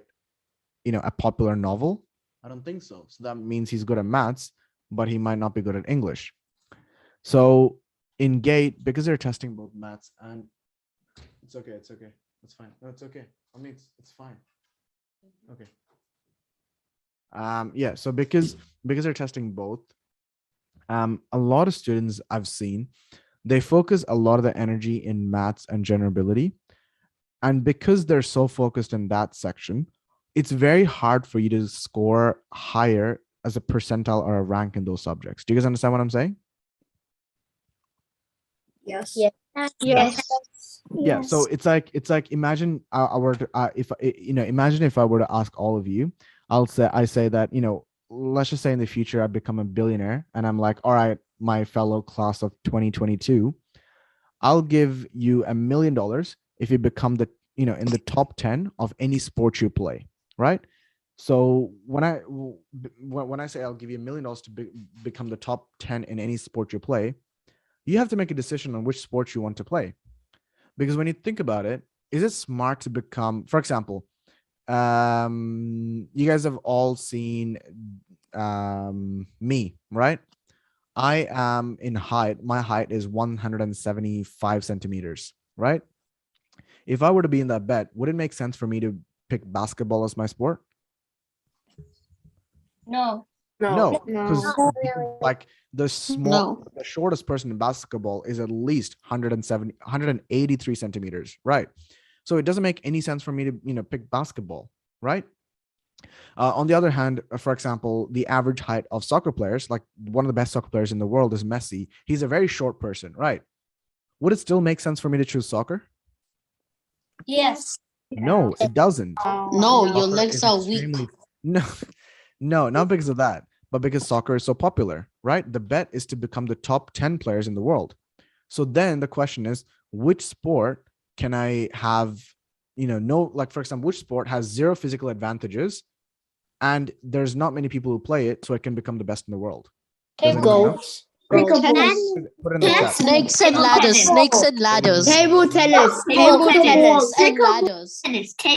a popular novel? I don't think so. So that means he's good at maths, but he might not be good at English. So in GATE, because they're testing both maths and it's okay, it's fine. No, it's okay. I mean, it's fine. Okay. Yeah. So because they're testing both, a lot of students I've seen, they focus a lot of their energy in maths and general ability, and because they're so focused in that section, it's very hard for you to score higher as a percentile or a rank in those subjects. Do you guys understand what I'm saying? Yes. Yes. Yeah. So it's like imagine I were to, imagine if I were to ask all of you, I say that, let's just say in the future I become a billionaire and I'm like, all right, my fellow class of 2022, I'll give you $1 million if you become the, in the top 10 of any sport you play, right? So when I say I'll give you $1 million to become the top 10 in any sport you play, you have to make a decision on which sport you want to play. Because when you think about it, is it smart to become, for example, you guys have all seen me, right? I am in height. My height is 175 centimeters, right? If I were to be in that bet, would it make sense for me to pick basketball as my sport? No. No, because like the shortest person in basketball is at least 183 centimeters, right? So it doesn't make any sense for me to, pick basketball, right? On the other hand, for example, the average height of soccer players, like one of the best soccer players in the world is Messi. He's a very short person, right? Would it still make sense for me to choose soccer? Yes. No, it doesn't. No, your Soccer legs is are weak. extremely no, not because of that, but because soccer is so popular, right? The bet is to become the top 10 players in the world. So then the question is, which sport can I have, no, like for example, which sport has zero physical advantages and there's not many people who play it, so it can become the best in the world? Does anyone know? Put it in the chat. Snakes and ladders. Snakes and ladders. Table tennis. Table tennis and ladders.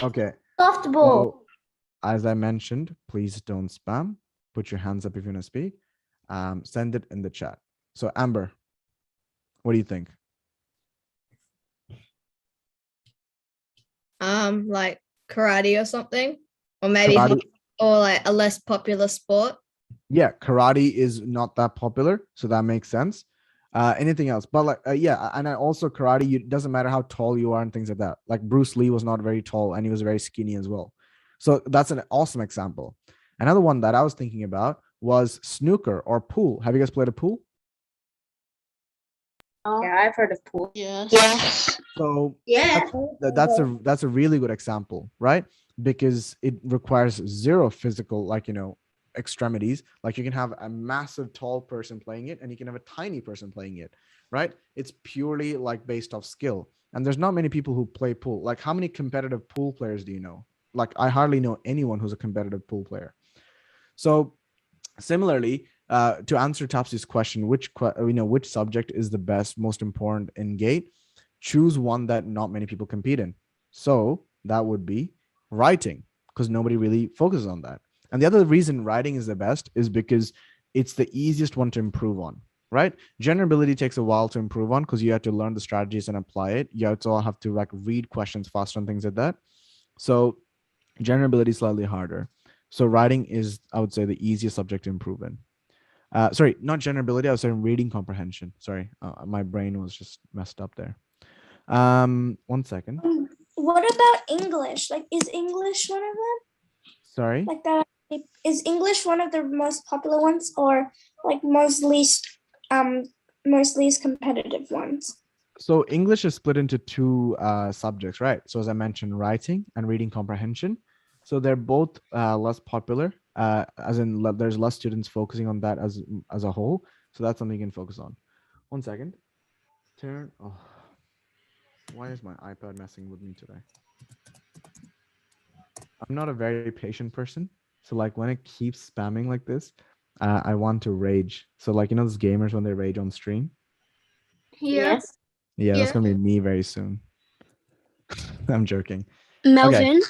Okay. Softball. So, as I mentioned, please don't spam. Put your hands up if you want to speak. Send it in the chat. So Amber, what do you think? Like karate or something, or maybe Karate. or like a less popular sport. Yeah, karate is not that popular, so that makes sense. Anything else? But like, yeah, and I also karate. It doesn't matter how tall you are and things like that. Like Bruce Lee was not very tall, and he was very skinny as well. So that's an awesome example. Another one that I was thinking about was snooker or pool. Have you guys played a pool? Yeah, I've heard of pool. Yes. So Yeah. that's a really good example, right? Because it requires zero physical, extremities. Like you can have a massive tall person playing it and you can have a tiny person playing it, right? It's purely like based off skill. And there's not many people who play pool. Like how many competitive pool players do you know? Like I hardly know anyone who's a competitive pool player. So similarly, to answer Tapsi's question, which subject is the best, most important in GATE? Choose one that not many people compete in. So that would be writing, because nobody really focuses on that. And the other reason writing is the best is because it's the easiest one to improve on, right? General ability takes a while to improve on because you have to learn the strategies and apply it. You also have to like read questions faster and things like that. So general ability is slightly harder. So writing is, I would say, the easiest subject to improve in. Sorry, not general ability. I was saying reading comprehension. Sorry, my brain was just messed up there. 1 second. What about English? Like, is English one of them? Sorry. Like that? Is English one of the most popular ones, or like most least competitive ones? So English is split into two subjects, right? So as I mentioned, writing and reading comprehension. So they're both less popular, as in there's less students focusing on that as a whole. So that's something you can focus on. 1 second. Turn. Oh, why is my iPad messing with me today? I'm not a very patient person. So like when it keeps spamming like this, I want to rage. So like, you know, those gamers when they rage on stream. Yeah. Yes. Yeah, that's Yeah. gonna be me very soon. I'm joking. Melvin,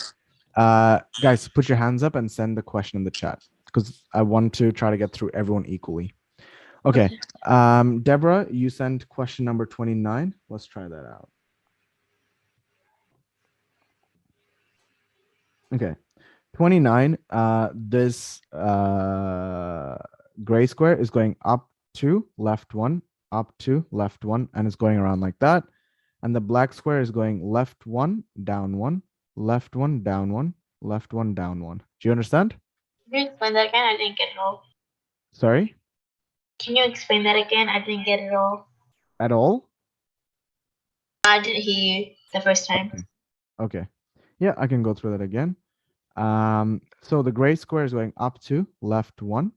Guys, put your hands up and send the question in the chat because I want to try to get through everyone equally. Okay. Deborah, you sent question number 29. Let's try that out. Okay. 29. This gray square is going up 2, left 1, up 2, left 1, and it's going around like that. And the black square is going left 1, down 1, left 1, down 1, left 1, down 1. Do you understand? Can you explain that again? I didn't get it all. Sorry? Can you explain that again? I didn't get it all. At all? I didn't hear you the first time. Okay. Yeah, I can go through that again. So the gray square is going up 2, left 1,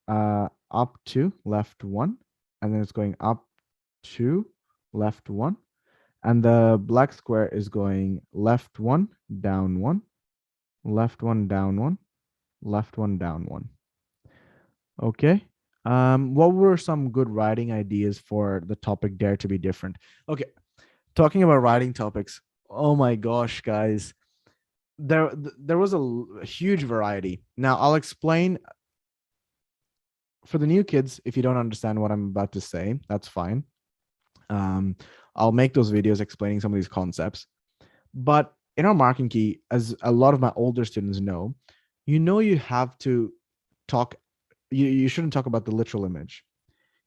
up 2, left 1, and then it's going up 2, left 1. And the black square is going left 1, down 1, left 1, down 1, left 1, down 1. Okay. What were some good writing ideas for the topic Dare to be Different? Okay. Talking about writing topics. Oh my gosh, guys. There was a huge variety. Now I'll explain for the new kids. If you don't understand what I'm about to say, that's fine. I'll make those videos explaining some of these concepts. But in our marking key, as a lot of my older students know, you have to talk, you shouldn't talk about the literal image.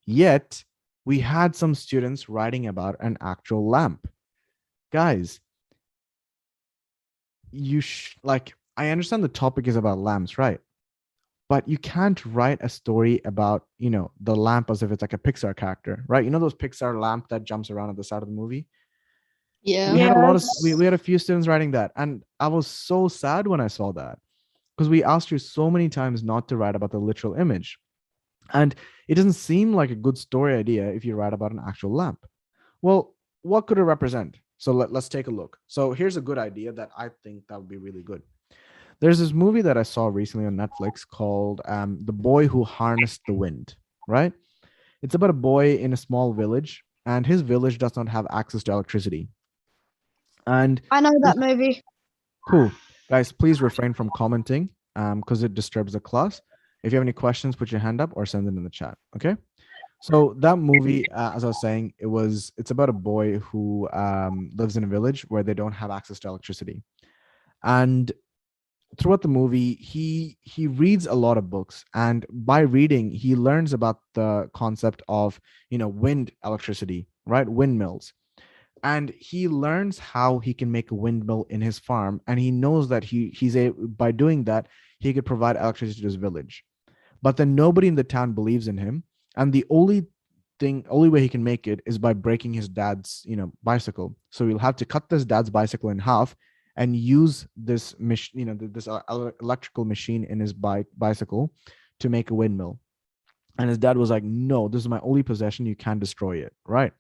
Yet we had some students writing about an actual lamp. Guys, I understand the topic is about lamps, right? But you can't write a story about, the lamp as if it's like a Pixar character, right? You know those Pixar lamp that jumps around at the side of the movie? Yeah. We had a lot of we had a few students writing that, and I was so sad when I saw that, because we asked you so many times not to write about the literal image, and it doesn't seem like a good story idea if you write about an actual lamp. Well, what could it represent? So let's take a look. So here's a good idea that I think that would be really good. There's this movie that I saw recently on Netflix called The Boy Who Harnessed the Wind, right? It's about a boy in a small village, and his village does not have access to electricity. And I know that movie. cool. Guys, please refrain from commenting because it disturbs the class. If you have any questions, put your hand up or send it in the chat, okay? So that movie, as I was saying, it's about a boy who lives in a village where they don't have access to electricity. And throughout the movie, he reads a lot of books, and by reading, he learns about the concept of wind electricity, right? Windmills. And he learns how he can make a windmill in his farm, and he knows that by doing that, he could provide electricity to his village. But then nobody in the town believes in him, and the only way he can make it is by breaking his dad's bicycle. So he'll have to cut this dad's bicycle in half and use this machine, this electrical machine in his bicycle to make a windmill. And his dad was like, no, this is my only possession, you can't destroy it, right?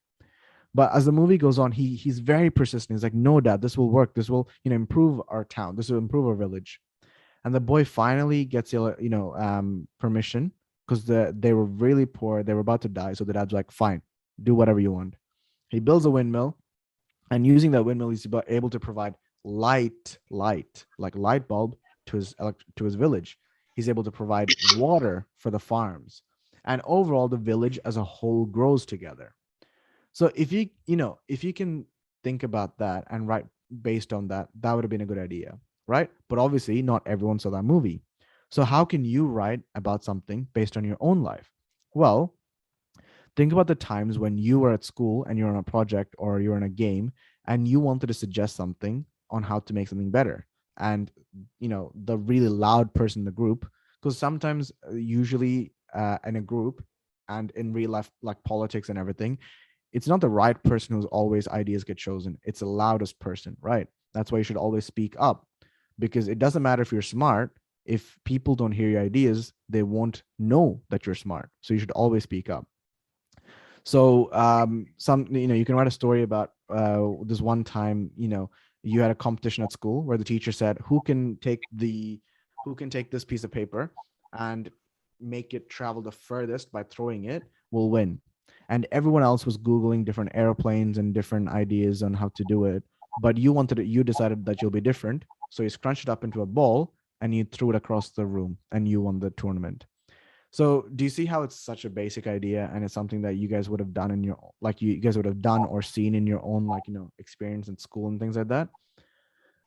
But as the movie goes on, he's very persistent. He's like, no, dad, this will work. This will, improve our town. This will improve our village. And the boy finally gets, permission, because they were really poor. They were about to die. So the dad's like, fine, do whatever you want. He builds a windmill, and using that windmill, he's able to provide light, like light bulb to his village. He's able to provide water for the farms. And overall, the village as a whole grows together. So if you can think about that and write based on that, that would have been a good idea, right? But obviously not everyone saw that movie. So how can you write about something based on your own life? Well, think about the times when you were at school and you're on a project or you're in a game and you wanted to suggest something on how to make something better. And, the really loud person in the group, because sometimes, usually in a group and in real life, like politics and everything, it's not the right person who's always ideas get chosen. It's the loudest person, right? That's why you should always speak up, because it doesn't matter if you're smart. If people don't hear your ideas, they won't know that you're smart. So you should always speak up. So you can write a story about this one time, you had a competition at school where the teacher said, who can take this piece of paper and make it travel the furthest by throwing it will win. And everyone else was Googling different airplanes and different ideas on how to do it. But you decided that you'll be different. So you scrunched it up into a ball and you threw it across the room and you won the tournament. So do you see how it's such a basic idea, and it's something that you guys would have done you guys would have done or seen in your own experience in school and things like that?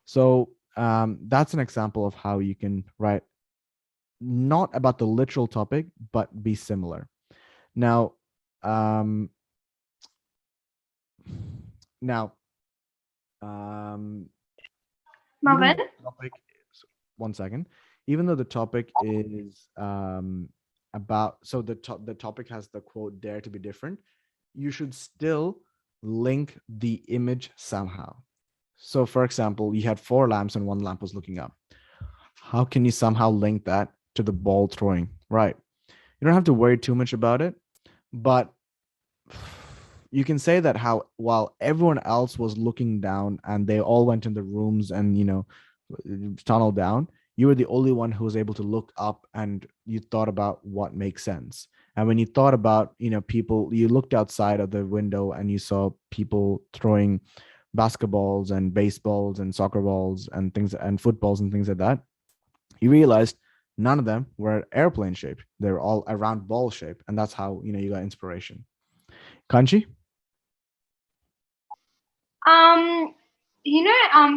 So that's an example of how you can write not about the literal topic, but be similar. Now, um, now, even Marvin? though the topic is, one second, even though the topic is about, so the topic has the quote "dare to be different," you should still link the image somehow. So for example, you had 4 lamps and 1 lamp was looking up. How can you somehow link that to the ball throwing? Right. You don't have to worry too much about it, but you can say that how while everyone else was looking down and they all went in the rooms and tunneled down, you were the only one who was able to look up and you thought about what makes sense. And when you thought about people, you looked outside of the window and you saw people throwing basketballs and baseballs and soccer balls and things and footballs and things like that. You realized none of them were airplane shaped. They were all a round ball shape, and that's how you got inspiration. Kanchi?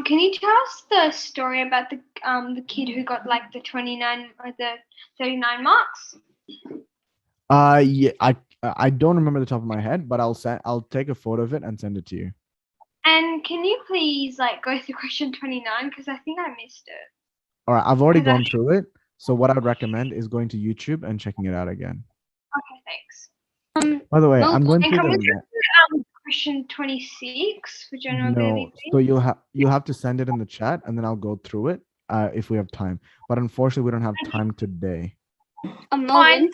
Can you tell us the story about the kid who got like the 29 or the 39 marks? Yeah, I don't remember the top of my head, but I'll take a photo of it and send it to you. And can you please go through question 29, because I think I missed it. All right, I've already gone through it. So what I would recommend is going to YouTube and checking it out again. Okay, thanks. By the way, I'm going through can we the do question 26 for general no. ability? So you'll have to send it in the chat, and then I'll go through it if we have time. But unfortunately, we don't have time today. Fine.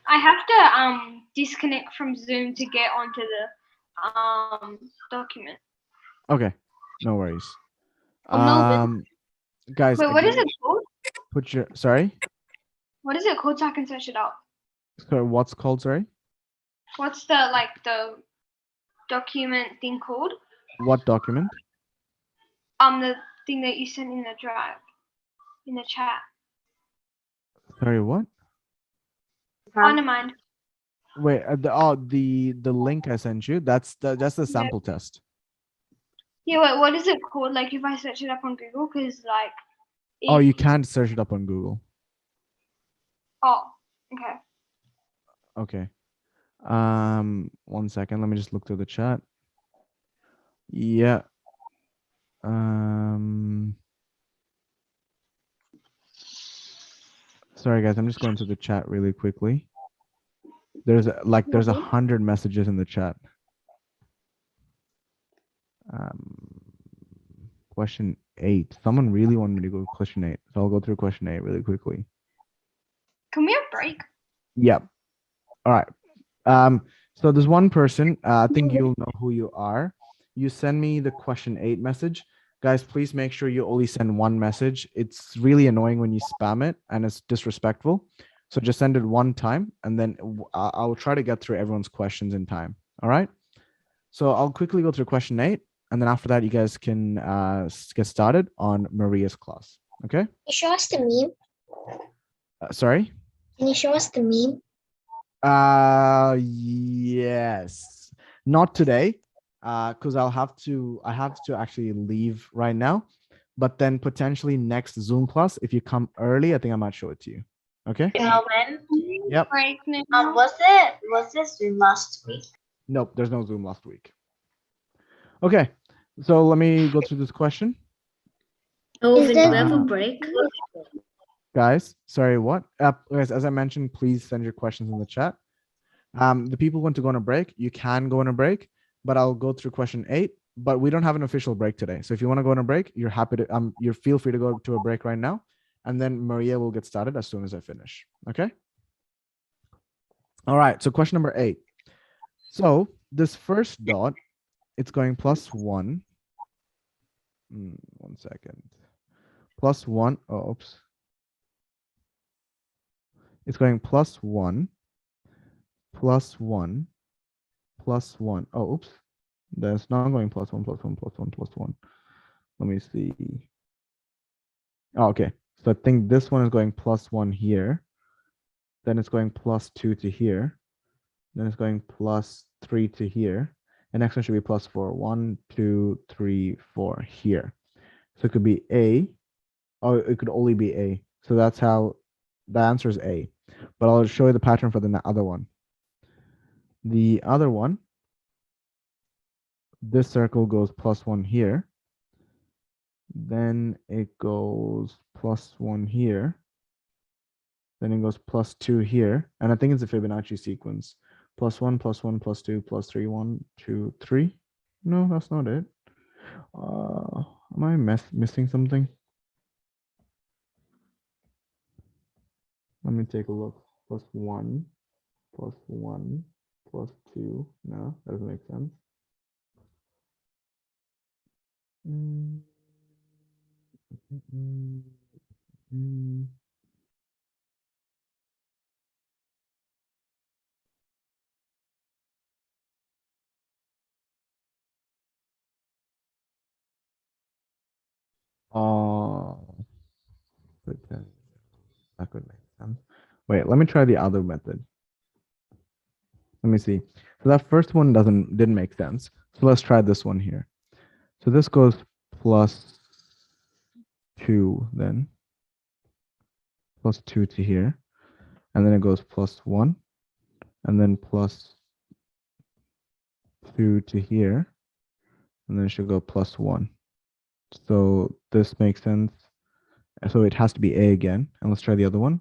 I have to disconnect from Zoom to get onto the document. Okay, no worries. Melvin. Guys, Wait, what is it called? Sorry? What is it called so I can search it up? Sorry, what's called, sorry? What's the document thing called? What document? The thing that you sent in the drive, in the chat. Sorry, what? Oh, never mind. Wait, the link I sent you, that's the sample test. Yeah, wait, what is it called? If I search it up on Google, because Oh, you can't search it up on Google. Oh, okay. Okay. 1 second. Let me just look through the chat. Yeah. Sorry guys, I'm just going through the chat really quickly. There's 100 messages in the chat. Question 8. Someone really wanted me to go to question 8, so I'll go through question 8 really quickly. Can we have a break? Yep. All right. So there's one person, I think you'll know who you are. You send me the question 8 message. Guys, please make sure you only send one message. It's really annoying when you spam it and it's disrespectful. So just send it one time and then I'll try to get through everyone's questions in time. All right. So I'll quickly go through question 8. And then after that, you guys can get started on Maria's class. Okay. Can you show us the meme? Sorry? Can you show us the meme? Yes. Not today. Because I have to actually leave right now. but then potentially next Zoom class, if you come early, I think I might show it to you. Okay. Melvin, Yep. Break now. was this Zoom last week? Nope. There's no Zoom last week. Okay. So let me go through this question. Is there- there ever break? Guys, sorry, what? Guys, as I mentioned, please send your questions in the chat. The people who want to go on a break, you can go on a break, but I'll go through question 8. But we don't have an official break today. So if you want to go on a break, you're happy to you feel free to go to a break right now. And then Maria will get started as soon as I finish. Okay. All right. So question number 8. So this first dot, it's going +1. 1 second. +1. Oh, oops. It's going +1, +1, +1. Oh, oops. That's not going +1, +1, +1, +1. Let me see. Oh, okay. So I think this one is going +1 here. Then it's going +2 to here. Then it's going +3 to here. And next one should be +4. 1, 2, 3, 4 here. So it could be A. Oh, it could only be A. So that's how the answer is A. But I'll show you the pattern for the other one. The other one, this circle goes +1 here. Then it goes +1 here. Then it goes +2 here. And I think it's a Fibonacci sequence. +1, +1, +2, +3, 1, 2, 3. No, that's not it. Am I missing something? Let me take a look. +1, +1, +2. No, that doesn't make sense. That could make sense. Wait, let me try the other method. Let me see. So that first one didn't make sense. So let's try this one here. So this goes +2 then. +2 to here. And then it goes +1. And then +2 to here. And then it should go +1. So this makes sense. So it has to be A again. And let's try the other one.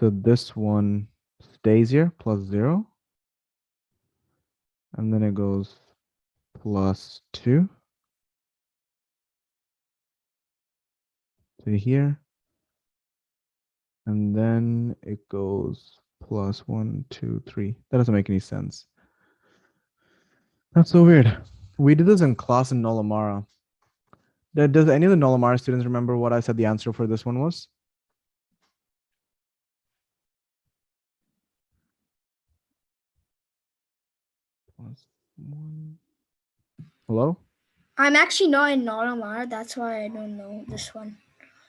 So this one stays here, +0. And then it goes +2 to here. And then it goes +1, 2, 3. That doesn't make any sense. That's so weird. We did this in class in Nolamara. Does any of the Nolamara students remember what I said the answer for this one was? +1. Hello? I'm actually not in Noramar. That's why I don't know this one.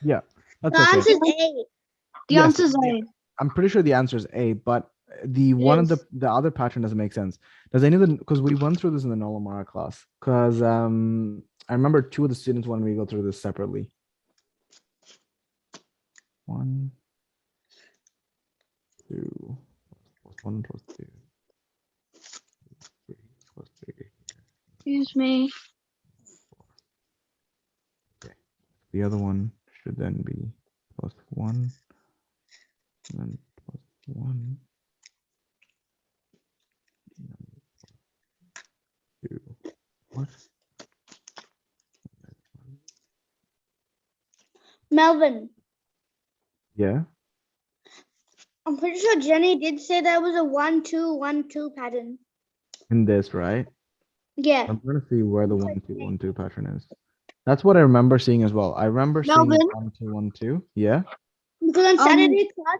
Yeah, that's The okay. answer is A. The Yes, answer is yeah. A. I'm pretty sure the answer is A, but the other pattern doesn't make sense. Does any of the, because we went through this in the Nolamara class, because I remember 2 of the students wanted me to go through this separately. 1, 2, +1, +2, 3, +3. Excuse me. Okay. The other one should then be +1, and then +1, and then 2. What? Melvin, Yeah. I'm pretty sure Jenny did say that was a 1-2-1-2 pattern. In this, right? Yeah. I'm trying to see where the 1-2-1-2 pattern is. That's what I remember seeing as well. I remember seeing Melvin? 1-2-1-2. Yeah. Because on Saturday class,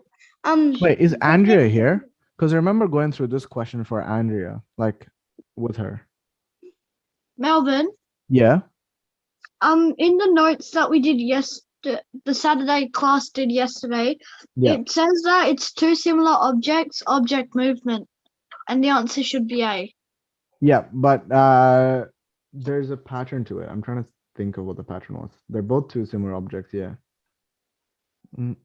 Wait, is Andrea here? Because I remember going through this question for Andrea, like with her. Melvin, Yeah. in the notes that we did the Saturday class did yesterday, Yeah. it says that it's 2 similar objects, object movement, and the answer should be A. Yeah, but there's a pattern to it. I'm trying to think of what the pattern was. They're both two similar objects, yeah. Wait.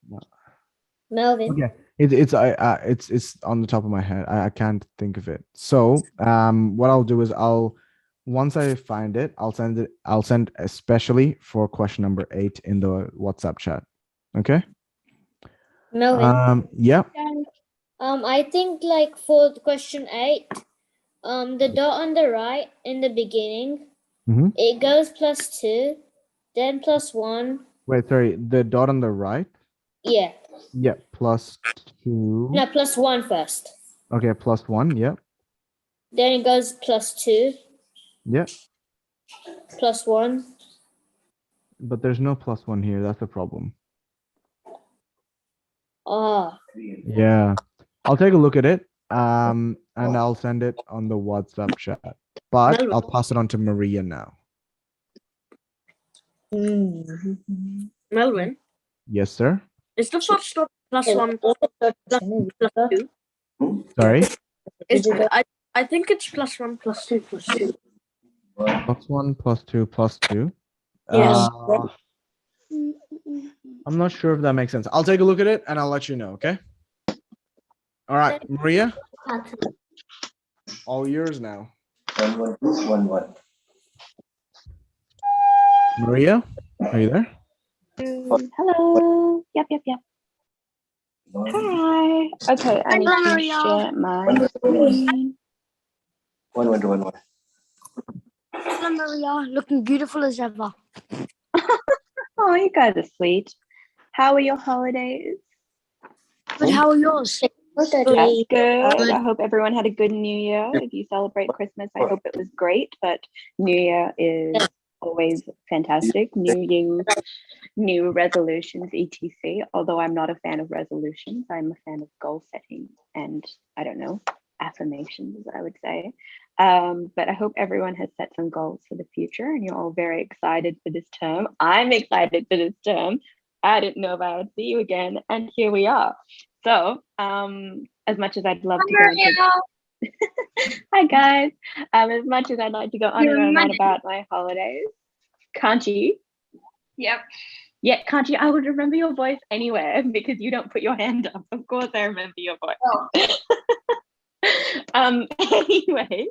No. Melvin. Okay. It's on the top of my head. I can't think of it. So what I'll do is once I find it, I'll send especially for question number 8 in the WhatsApp chat. Okay. Melvin. Yeah. I think like for question 8, the dot on the right in the beginning, it goes +2, then +1. Wait, sorry. The dot on the right. Yeah. Yeah, +2. No, +1 first. Okay, +1. Yeah. Then it goes +2. Yeah. +1. But there's no +1 here. That's the problem. Oh. Yeah. I'll take a look at it. And I'll send it on the WhatsApp chat. But I'll pass it on to Maria now. Melvin, Yes, sir. is the first dot +1 +2? Sorry. I think it's +1 +2 +2. +1 +2 +2. Yes. I'm not sure if that makes sense. I'll take a look at it and I'll let you know, okay? All right, Maria. All yours now. 1 1 1. Maria, are you there? Hello. Yep. Hi. Okay, I need to share my screen. 1 1 1 1. Hello, Maria, looking beautiful as ever. Oh, you guys are sweet. How are your holidays? Good, how are yours? That's good. I hope everyone had a good New Year. If you celebrate Christmas, I hope it was great. But New Year is always fantastic. New Year, new resolutions, etc. Although I'm not a fan of resolutions, I'm a fan of goal setting and I don't know, affirmations, I would say. But I hope everyone has set some goals for the future and you're all very excited for this term. I'm excited for this term. I didn't know if I would see you again, and here we are. So, as much as I'd love to go into hi guys, as much as I'd like to go on and on about my holidays, can't you? Yep. Yeah, can't you? I would remember your voice anywhere because you don't put your hand up. Of course, I remember your voice. Anyway,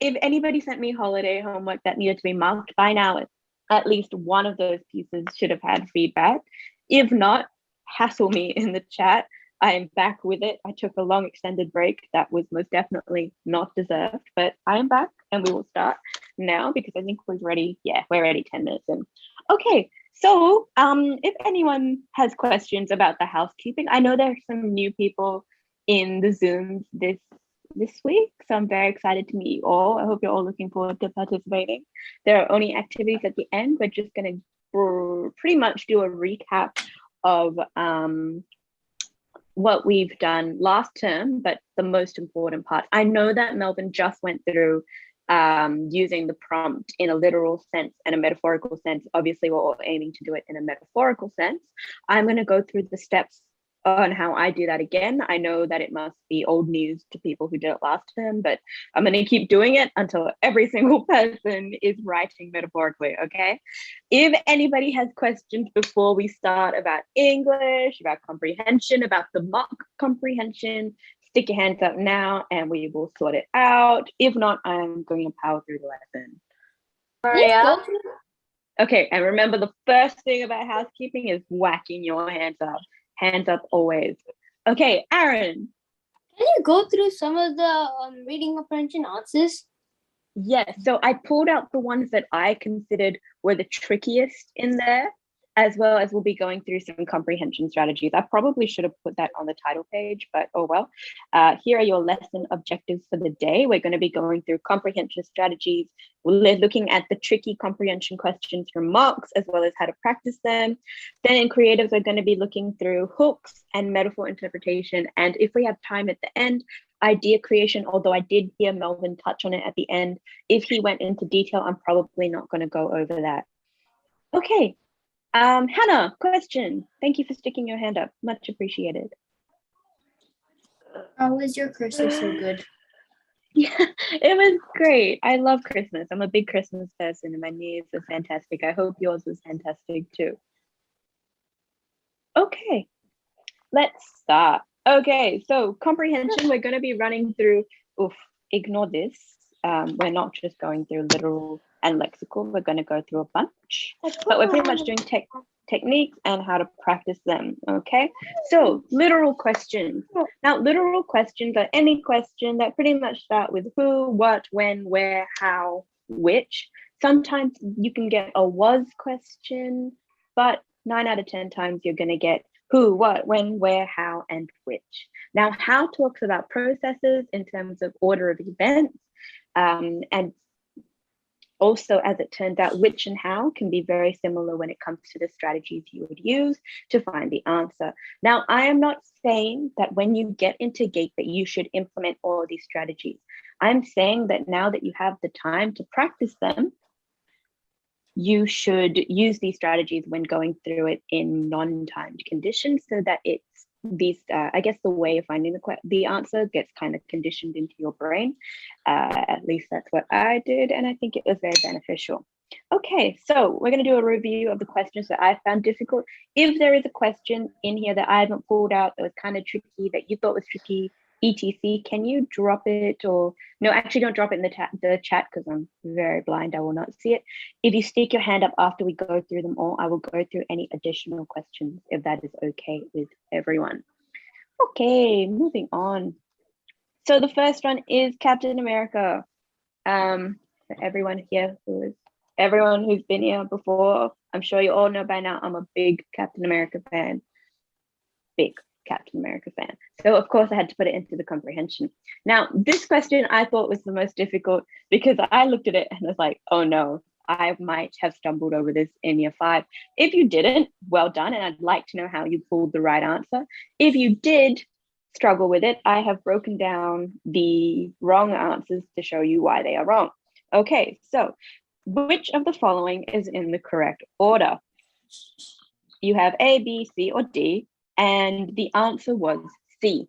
if anybody sent me holiday homework that needed to be marked by now, at least one of those pieces should have had feedback. If not, hassle me in the chat. I am back with it. I took a long extended break that was most definitely not deserved, but I am back and we will start now because I think we're ready. Yeah, we're ready 10 minutes in. Okay, so if anyone has questions about the housekeeping, I know there are some new people in the Zoom this week, so I'm very excited to meet you all. I hope you're all looking forward to participating. There are only activities at the end. We're just going to pretty much do a recap of what we've done last term, but the most important part. I know that Melvin just went through using the prompt in a literal sense and a metaphorical sense. Obviously, we're all aiming to do it in a metaphorical sense. I'm going to go through the steps on how I do that again. I know that it must be old news to people who did it last term, but I'm going to keep doing it until every single person is writing metaphorically, okay? If anybody has questions before we start about English, about comprehension, about the mock comprehension, stick your hands up now and we will sort it out. If not, I'm going to power through the lesson. Maria. Okay, and remember the first thing about housekeeping is whacking your hands up. Hands up always. Okay, Aaron. Can you go through some of the reading comprehension answers? Yes, so I pulled out the ones that I considered were the trickiest in there, as well as we'll be going through some comprehension strategies. I probably should have put that on the title page, but oh well. Here are your lesson objectives for the day. We're going to be going through comprehension strategies. We're looking at the tricky comprehension questions from mocks, as well as how to practice them. Then in creatives, we're going to be looking through hooks and metaphor interpretation. And if we have time at the end, idea creation, although I did hear Melvin touch on it at the end. If he went into detail, I'm probably not going to go over that. Okay. Hannah, question. Thank you for sticking your hand up. Much appreciated. How was your Christmas so good? Yeah, it was great. I love Christmas. I'm a big Christmas person, and my New Year's was fantastic. I hope yours was fantastic too. Okay, let's start. Okay, so comprehension, we're going to be running through, ignore this. We're not just going through literal and lexical. We're going to go through a bunch, but we're pretty much doing techniques and how to practice them. Okay, so literal questions. Now, literal questions are any question that pretty much start with who, what, when, where, how, which. Sometimes you can get a was question, but 9 out of 10 times you're going to get who, what, when, where, how, and which. Now, how talks about processes in terms of order of events, and also, as it turns out, which and how can be very similar when it comes to the strategies you would use to find the answer. Now, I am not saying that when you get into GATE that you should implement all of these strategies. I'm saying that now that you have the time to practice them, you should use these strategies when going through it in non-timed conditions so that it's these, I guess the way of finding the answer gets kind of conditioned into your brain. At least that's what I did, and I think it was very beneficial. Okay, so we're going to do a review of the questions that I found difficult. If there is a question in here that I haven't pulled out that was kind of tricky, that you thought was tricky, etc., can you drop it? Or no, actually don't drop it in the chat because I'm very blind, I will not see it. If you stick your hand up after we go through them all, I will go through any additional questions if that is okay with everyone. Okay, moving on. So the first one is Captain America. For everyone who's been here before, I'm sure you all know by now, I'm a big Captain America fan. Big Captain America fan. So of course I had to put it into the comprehension. Now, this question I thought was the most difficult because I looked at it and was like, oh no, I might have stumbled over this in year 5. If you didn't, well done. And I'd like to know how you pulled the right answer. If you did struggle with it, I have broken down the wrong answers to show you why they are wrong. Okay, so which of the following is in the correct order? You have A, B, C, or D, and the answer was C.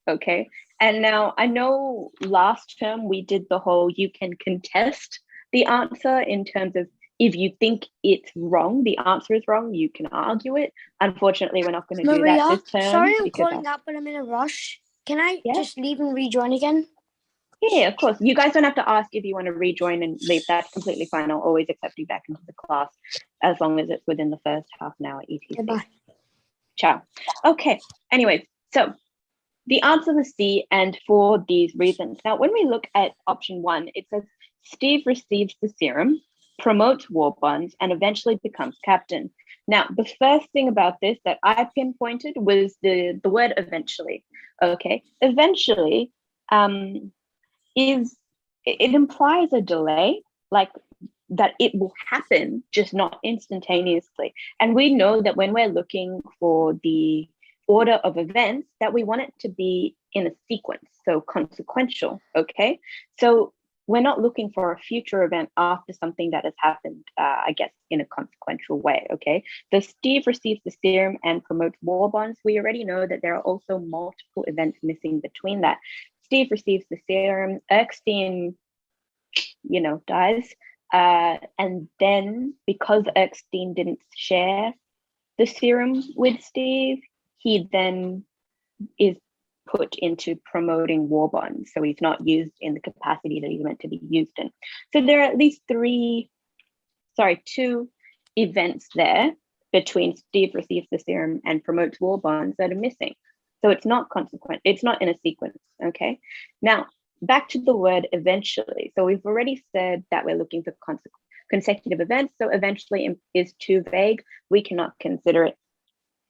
Okay, and now I know last term we did the whole you can contest the answer in terms of if you think it's wrong, the answer is wrong, you can argue it. Unfortunately, we're not going to do that this term. Sorry, I'm calling up, but I'm in a rush. Can I just leave and rejoin again? Yeah, of course. You guys don't have to ask if you want to rejoin and leave. That's completely fine. I'll always accept you back into the class as long as it's within the first half an hour etc. Goodbye. Ciao. Okay, anyways, so the answer was C, and for these reasons. Now, when we look at option 1, it says Steve receives the serum, promotes war bonds, and eventually becomes captain. Now, the first thing about this that I pinpointed was the word eventually. Okay, eventually it implies a delay, like that it will happen, just not instantaneously. And we know that when we're looking for the order of events, that we want it to be in a sequence, so consequential, okay? So we're not looking for a future event after something that has happened, I guess, in a consequential way, okay? So Steve receives the serum and promotes war bonds. We already know that there are also multiple events missing between that. Steve receives the serum, Erskine, dies. And then because Erskine didn't share the serum with Steve, he then is put into promoting war bonds. So he's not used in the capacity that he's meant to be used in. So there are at least 2 events there between Steve receives the serum and promotes war bonds that are missing. So it's not consequent, it's not in a sequence, okay? Now, back to the word eventually. So we've already said that we're looking for consecutive events. So eventually is too vague. We cannot consider it.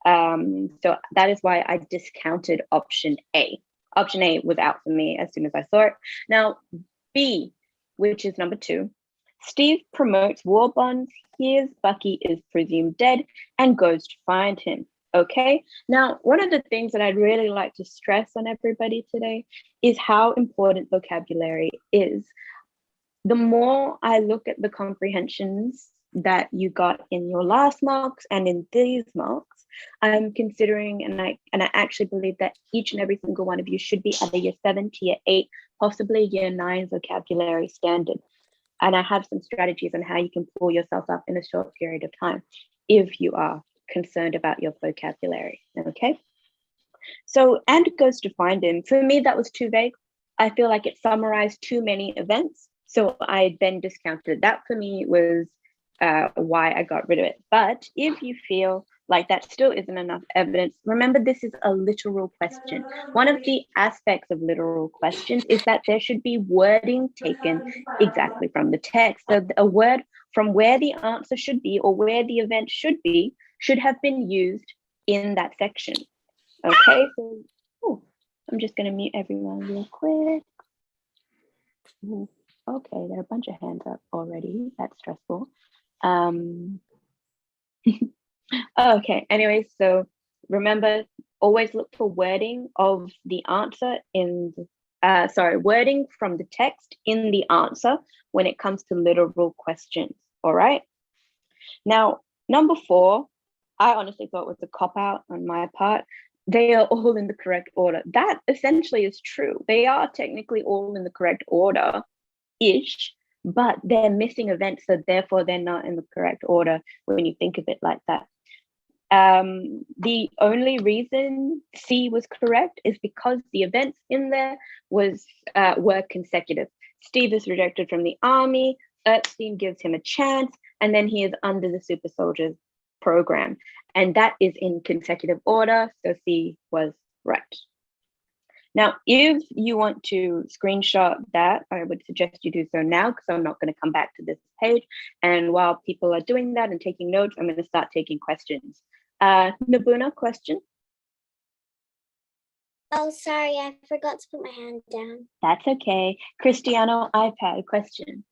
So that is why I discounted option A. Option A was out for me as soon as I saw it. Now, B, which is number 2, Steve promotes war bonds, hears Bucky is presumed dead, and goes to find him. Okay, now one of the things that I'd really like to stress on everybody today is how important vocabulary is. The more I look at the comprehensions that you got in your last mocks and in these mocks, I'm considering, and I actually believe that each and every single one of you should be at a year 7 to year 8, possibly year 9 vocabulary standard. And I have some strategies on how you can pull yourself up in a short period of time if you are concerned about your vocabulary, okay? So, and goes to find him. For me, that was too vague. I feel like it summarized too many events. So I then discounted. That for me was why I got rid of it. But if you feel like that still isn't enough evidence, remember this is a literal question. One of the aspects of literal questions is that there should be wording taken exactly from the text. So a word from where the answer should be or where the event should be should have been used in that section. Okay, so I'm just going to mute everyone real quick. Okay, there are a bunch of hands up already. That's stressful. Okay, anyway, so remember, always look for wording of the answer in, wording from the text in the answer when it comes to literal questions, all right? Now, number 4, I honestly thought was a cop-out on my part. They are all in the correct order. That essentially is true. They are technically all in the correct order-ish, but they're missing events, so therefore they're not in the correct order when you think of it like that. The only reason C was correct is because the events in there were consecutive. Steve is rejected from the army, Erskine gives him a chance, and then he is under the super soldiers program. And that is in consecutive order, so C was right. Now, if you want to screenshot that, I would suggest you do so now because I'm not going to come back to this page. And while people are doing that and taking notes, I'm going to start taking questions. Nabuna, question? Oh, sorry, I forgot to put my hand down. That's okay. Cristiano, iPad, question.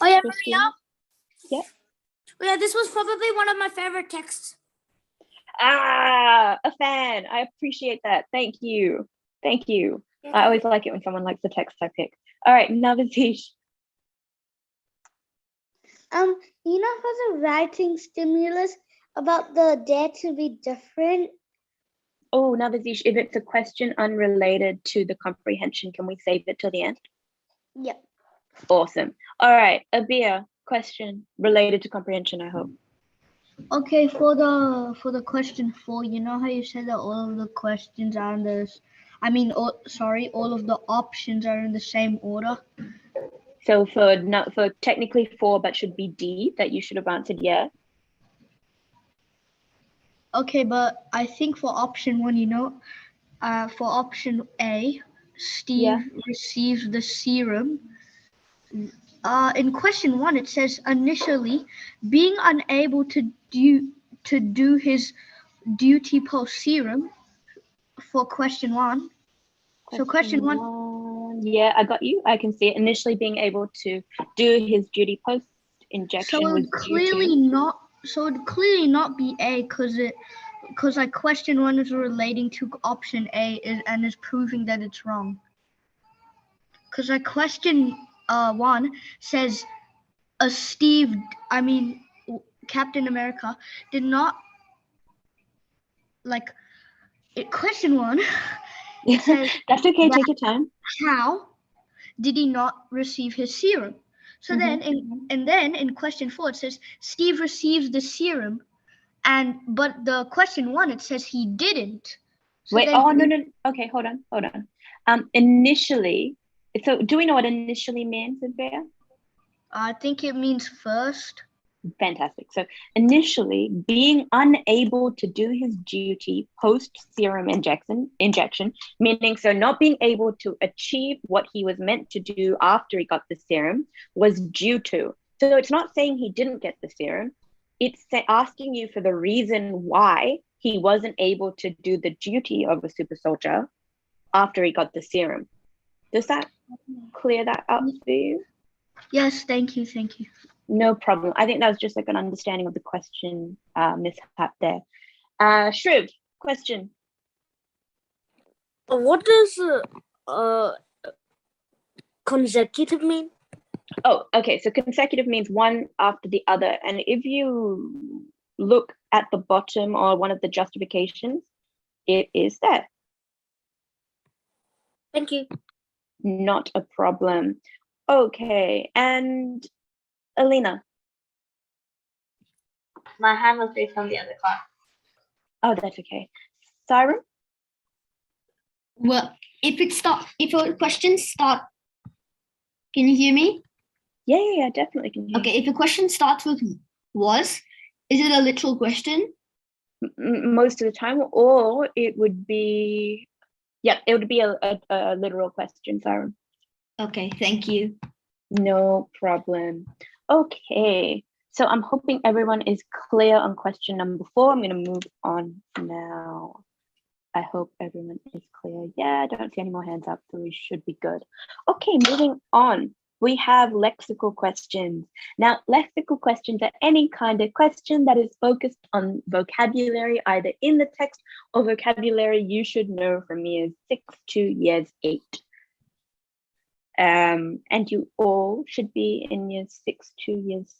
Oh yeah, Maria? Yeah. Oh yeah, this was probably one of my favorite texts. Ah, a fan. I appreciate that. Thank you. Thank you. Yeah. I always like it when someone likes the text I pick. All right, Navatish. You know for the writing stimulus about the dare to be different? Oh, Navatish, if it's a question unrelated to the comprehension, can we save it till the end? Yep. Awesome. All right, Abia, question related to comprehension, I hope. Okay, for the question 4, you know how you said that all of the questions are in this, all of the options are in the same order. So for technically 4, but should be D, that you should have answered yeah. Okay, but I think for option 1, you know, for option A, Steve receives the serum. In question 1, it says initially being unable to do his duty post serum for question 1. So question 1. Yeah, I got you. I can see it. Initially being able to do his duty post injection. So it would clearly not be A because like question 1 is relating to option A and is proving that it's wrong. Because like question 1 says Captain America did not question 1 it says that's okay, take your time. How did he not receive his serum? So then in question 4 it says Steve receives the serum, but the question 1 it says he didn't. So wait, no. Okay, hold on. Initially, so do we know what initially means, Abia? I think it means first. Fantastic. So initially being unable to do his duty post serum injection, meaning so not being able to achieve what he was meant to do after he got the serum was due to. So it's not saying he didn't get the serum. It's asking you for the reason why he wasn't able to do the duty of a super soldier after he got the serum. Does that clear that up for you? Yes, thank you. No problem. I think that was just like an understanding of the question mishap there. Shriv, question. What is consecutive mean? Oh, okay. So consecutive means one after the other. And if you look at the bottom or one of the justifications, it is there. Thank you. Not a problem. Okay. And Alina. My hand was raised from the other class. Oh, that's okay. Siren? Well, if a question start, can you hear me? Yeah, definitely can hear. Okay, if a question starts with was, is it a literal question? Most of the time, or it would be, yeah, it would be a literal question, Siren. Okay, thank you. No problem. Okay, so I'm hoping everyone is clear on question number 4. I'm going to move on now. I hope everyone is clear. Yeah, I don't see any more hands up, so we should be good. Okay, moving on. We have lexical questions. Now, lexical questions are any kind of question that is focused on vocabulary, either in the text or vocabulary you should know from years 6 to years 8. And you all should be in years 6 to years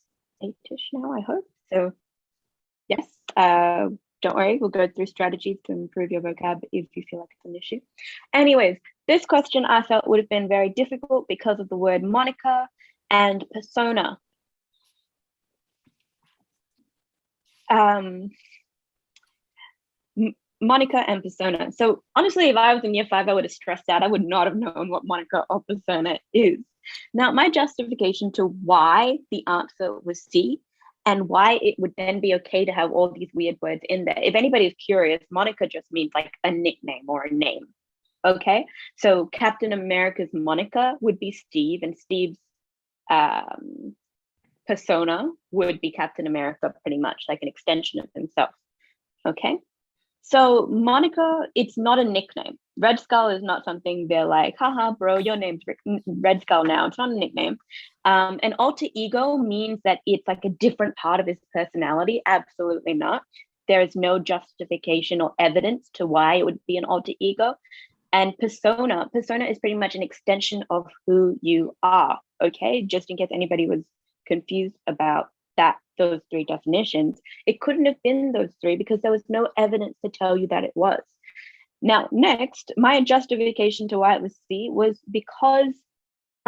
8-ish now, I hope. So yes, don't worry, we'll go through strategies to improve your vocab if you feel like it's an issue. Anyways, this question I felt would have been very difficult because of the word moniker and persona. Moniker and persona. So honestly, if I was in year 5, I would have stressed out. I would not have known what moniker or persona is. Now, my justification to why the answer was C and why it would then be okay to have all these weird words in there. If anybody is curious, moniker just means like a nickname or a name. Okay, so Captain America's moniker would be Steve, and Steve's persona would be Captain America, pretty much like an extension of himself. Okay, so moniker, it's not a nickname. Red Skull is not something they're like, haha, bro, your name's Red Skull now. It's not a nickname. An alter ego means that it's like a different part of his personality. Absolutely not. There is no justification or evidence to why it would be an alter ego. And persona is pretty much an extension of who you are, okay? Just in case anybody was confused about those 3 definitions, it couldn't have been those 3 because there was no evidence to tell you that it was. Now, next, my justification to why it was C was because,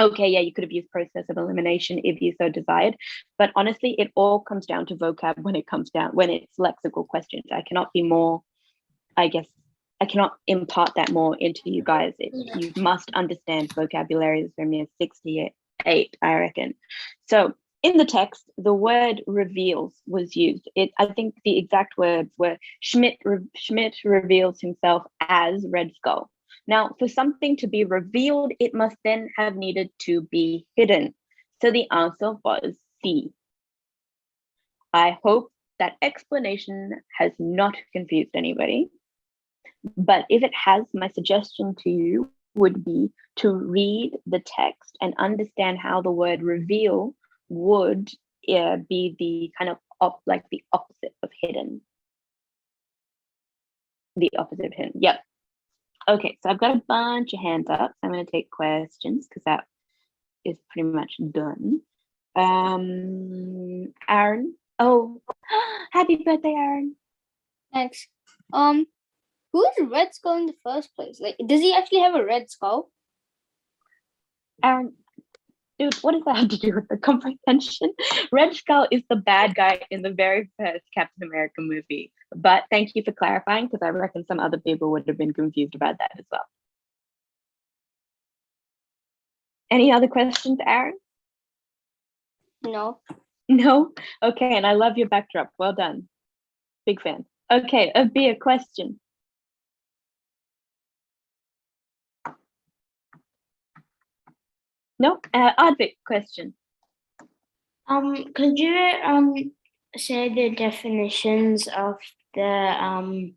okay, yeah, you could have used process of elimination if you so desired, but honestly, it all comes down to vocab when it's lexical questions. I cannot be more, I guess, I cannot impart that more into you guys. You must understand vocabulary from year 6 to year 8, I reckon. So in the text, the word reveals was used. I think the exact words were Schmidt reveals himself as Red Skull. Now, for something to be revealed, it must then have needed to be hidden. So the answer was C. I hope that explanation has not confused anybody. But if it has, my suggestion to you would be to read the text and understand how the word reveal would be the kind of like the opposite of hidden. The opposite of hidden, yep. Okay, so I've got a bunch of hands up. So I'm going to take questions because that is pretty much done. Aaron. Oh, happy birthday, Aaron. Thanks. Who is Red Skull in the first place? Like, does he actually have a red skull? Aaron, dude, what does that have to do with the comprehension? Red Skull is the bad guy in the very first Captain America movie. But thank you for clarifying, because I reckon some other people would have been confused about that as well. Any other questions, Aaron? No. No? Okay, and I love your backdrop. Well done. Big fan. Okay, a question. No, Advik, question. Could you say the definitions of the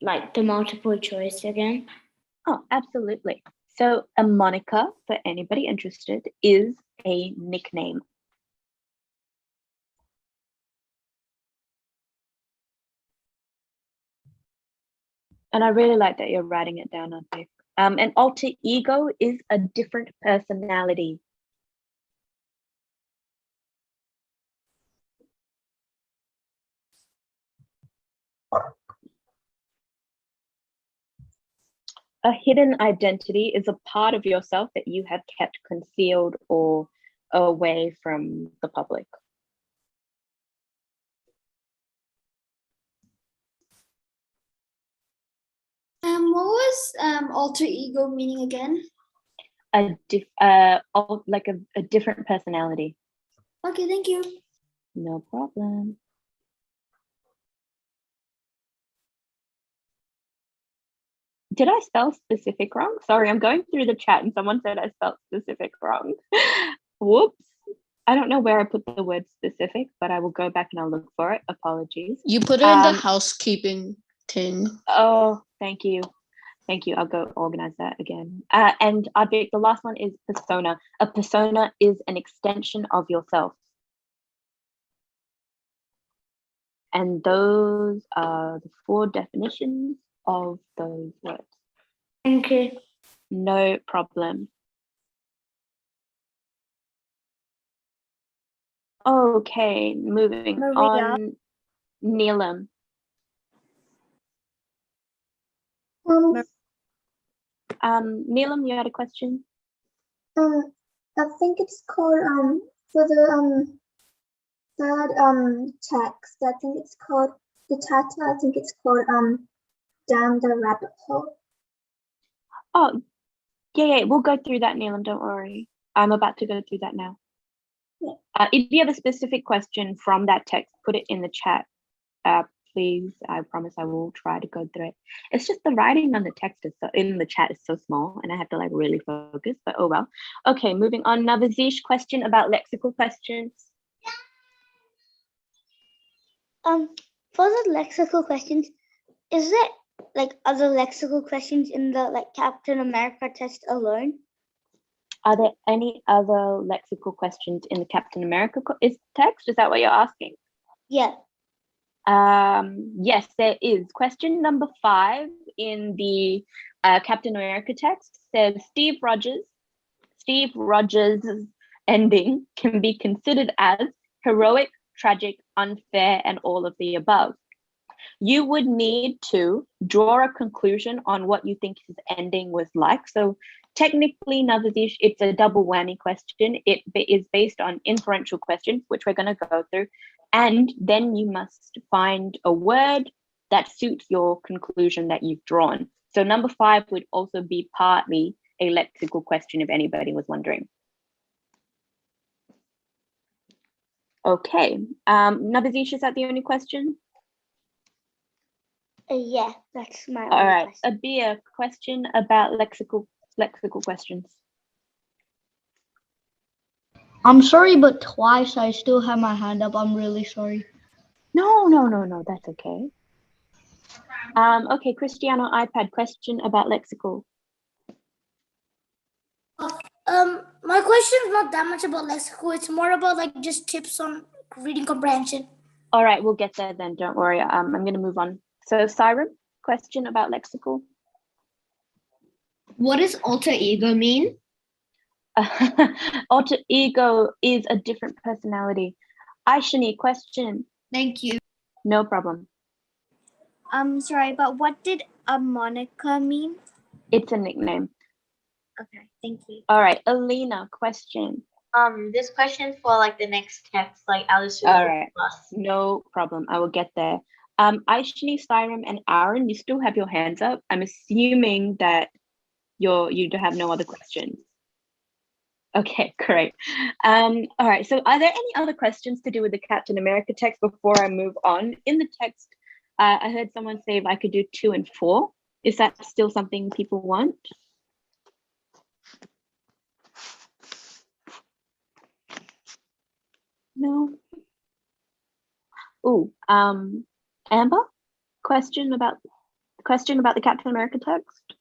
like the multiple choice again? Oh, absolutely. So a moniker, for anybody interested, is a nickname. And I really like that you're writing it down, Advik. An alter ego is a different personality. A hidden identity is a part of yourself that you have kept concealed or away from the public. What was alter ego meaning again? Like a different personality. Okay, thank you. No problem. Did I spell specific wrong? Sorry, I'm going through the chat and someone said I spelled specific wrong. Whoops. I don't know where I put the word specific, but I will go back and I'll look for it. Apologies. You put it in the housekeeping thing. Oh, thank you. Thank you. I'll go organize that again. And Advik, the last one is persona. A persona is an extension of yourself. And those are the 4 definitions of those words. Thank you. No problem. Okay, moving Maria. on. Neelam. Neelam, you had a question? I think it's called for the third text. I think it's called the title. I think it's called Down the Rabbit Hole. Oh, yeah, we'll go through that, Neelam, don't worry. I'm about to go through that now. Yeah. If you have a specific question from that text, put it in the chat, please. I promise I will try to go through it. It's just the writing on the text in the chat is so small and I have to like really focus, but oh well. Okay, moving on. Navazish, question about lexical questions. For the lexical questions, is there like other lexical questions in the like Captain America test alone? Are there any other lexical questions in the Captain America text? Is that what you're asking? Yeah. Yes, there is. Question number 5 in the Captain America text says Steve Rogers' ending can be considered as heroic, tragic, unfair, and all of the above. You would need to draw a conclusion on what you think his ending was like. So technically, Navazish, it's a double whammy question. It is based on inferential questions, which we're going to go through. And then you must find a word that suits your conclusion that you've drawn. So number 5 would also be partly a lexical question if anybody was wondering. Okay, Navazish, is that the only question? Yeah, that's my All only right, question. Abia, question about lexical questions. I'm sorry, but twice I still have my hand up. I'm really sorry. No, that's okay. Okay, Cristiano iPad, question about lexical. My question is not that much about lexical. It's more about like just tips on reading comprehension. All right, we'll get there then. Don't worry. I'm going to move on. So, Siren, question about lexical. What does alter ego mean? Alter ego is a different personality. Aishani, question. Thank you. No problem. Sorry, but what did a moniker mean? It's a nickname. Okay, thank you. All right, Alina, question. This question for like the next text, like Alice. All right, no problem. I will get there. Aishani, Siren, and Aaron, you still have your hands up. I'm assuming that you don't have no other questions. Okay, great. All right, so are there any other questions to do with the Captain America text before I move on? In the text, I heard someone say if I could do 2 and 4. Is that still something people want? No. Oh, Amber, question about the Captain America text.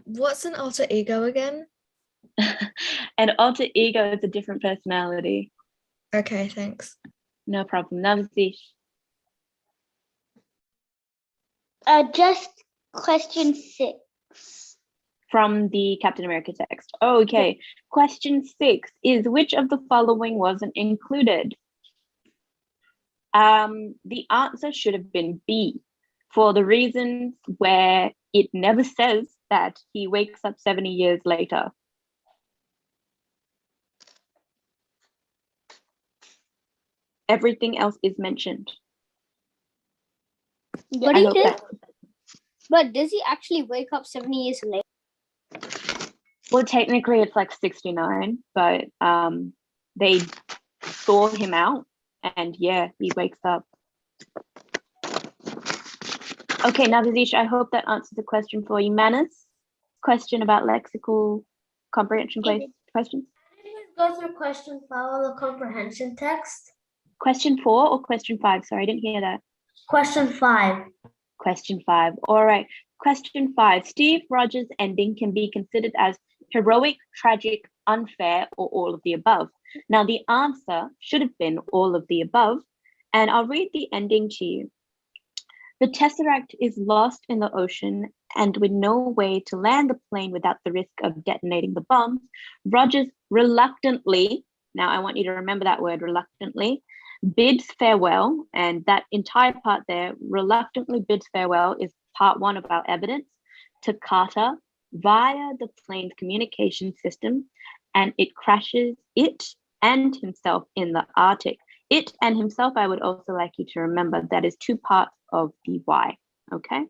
What's an alter ego again? An alter ego is a different personality. Okay, thanks. No problem. Navazish. Just question 6. from the Captain America text. Okay. Question 6 is which of the following wasn't included? The answer should have been B, for the reasons where it never says that he wakes up 70 years later. Everything else is mentioned. But he did. But does he actually wake up 70 years later? Well, technically it's like 69, but they thaw him out and yeah, he wakes up. Okay, Navadish, I hope that answers the question for you. Manus, question about lexical comprehension questions? Go through question 5 of the comprehension text. Question 4 or question 5? Sorry, I didn't hear that. Question 5. Question 5. All right. Question 5. Steve Rogers' ending can be considered as heroic, tragic, unfair, or all of the above. Now, the answer should have been all of the above, and I'll read the ending to you. The Tesseract is lost in the ocean, and with no way to land the plane without the risk of detonating the bombs, Rogers reluctantly, now I want you to remember that word, reluctantly, bids farewell, and that entire part there, reluctantly bids farewell, is part 1 of our evidence, to Carter via the plane's communication system, and it crashes it and himself in the Arctic. It and himself, I would also like you to remember, that is 2 parts of the why, okay?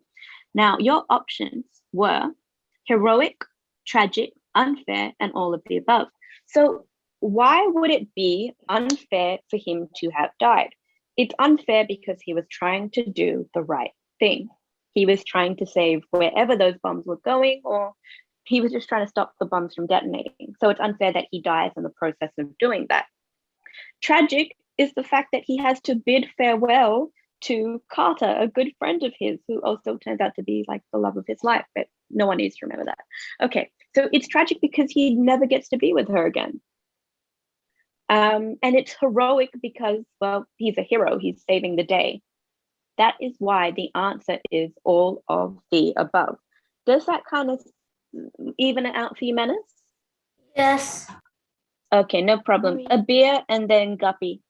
Now, your options were heroic, tragic, unfair, and all of the above. So why would it be unfair for him to have died? It's unfair because he was trying to do the right thing. He was trying to save wherever those bombs were going, or he was just trying to stop the bombs from detonating. So it's unfair that he dies in the process of doing that. Tragic is the fact that he has to bid farewell to Carter, a good friend of his, who also turns out to be like the love of his life, but no one needs to remember that. Okay, so it's tragic because he never gets to be with her again. And it's heroic because, well, he's a hero, he's saving the day. That is why the answer is all of the above. Does that kind of even it out for you, Menace? Yes. Okay, no problem. A beer and then Guppy.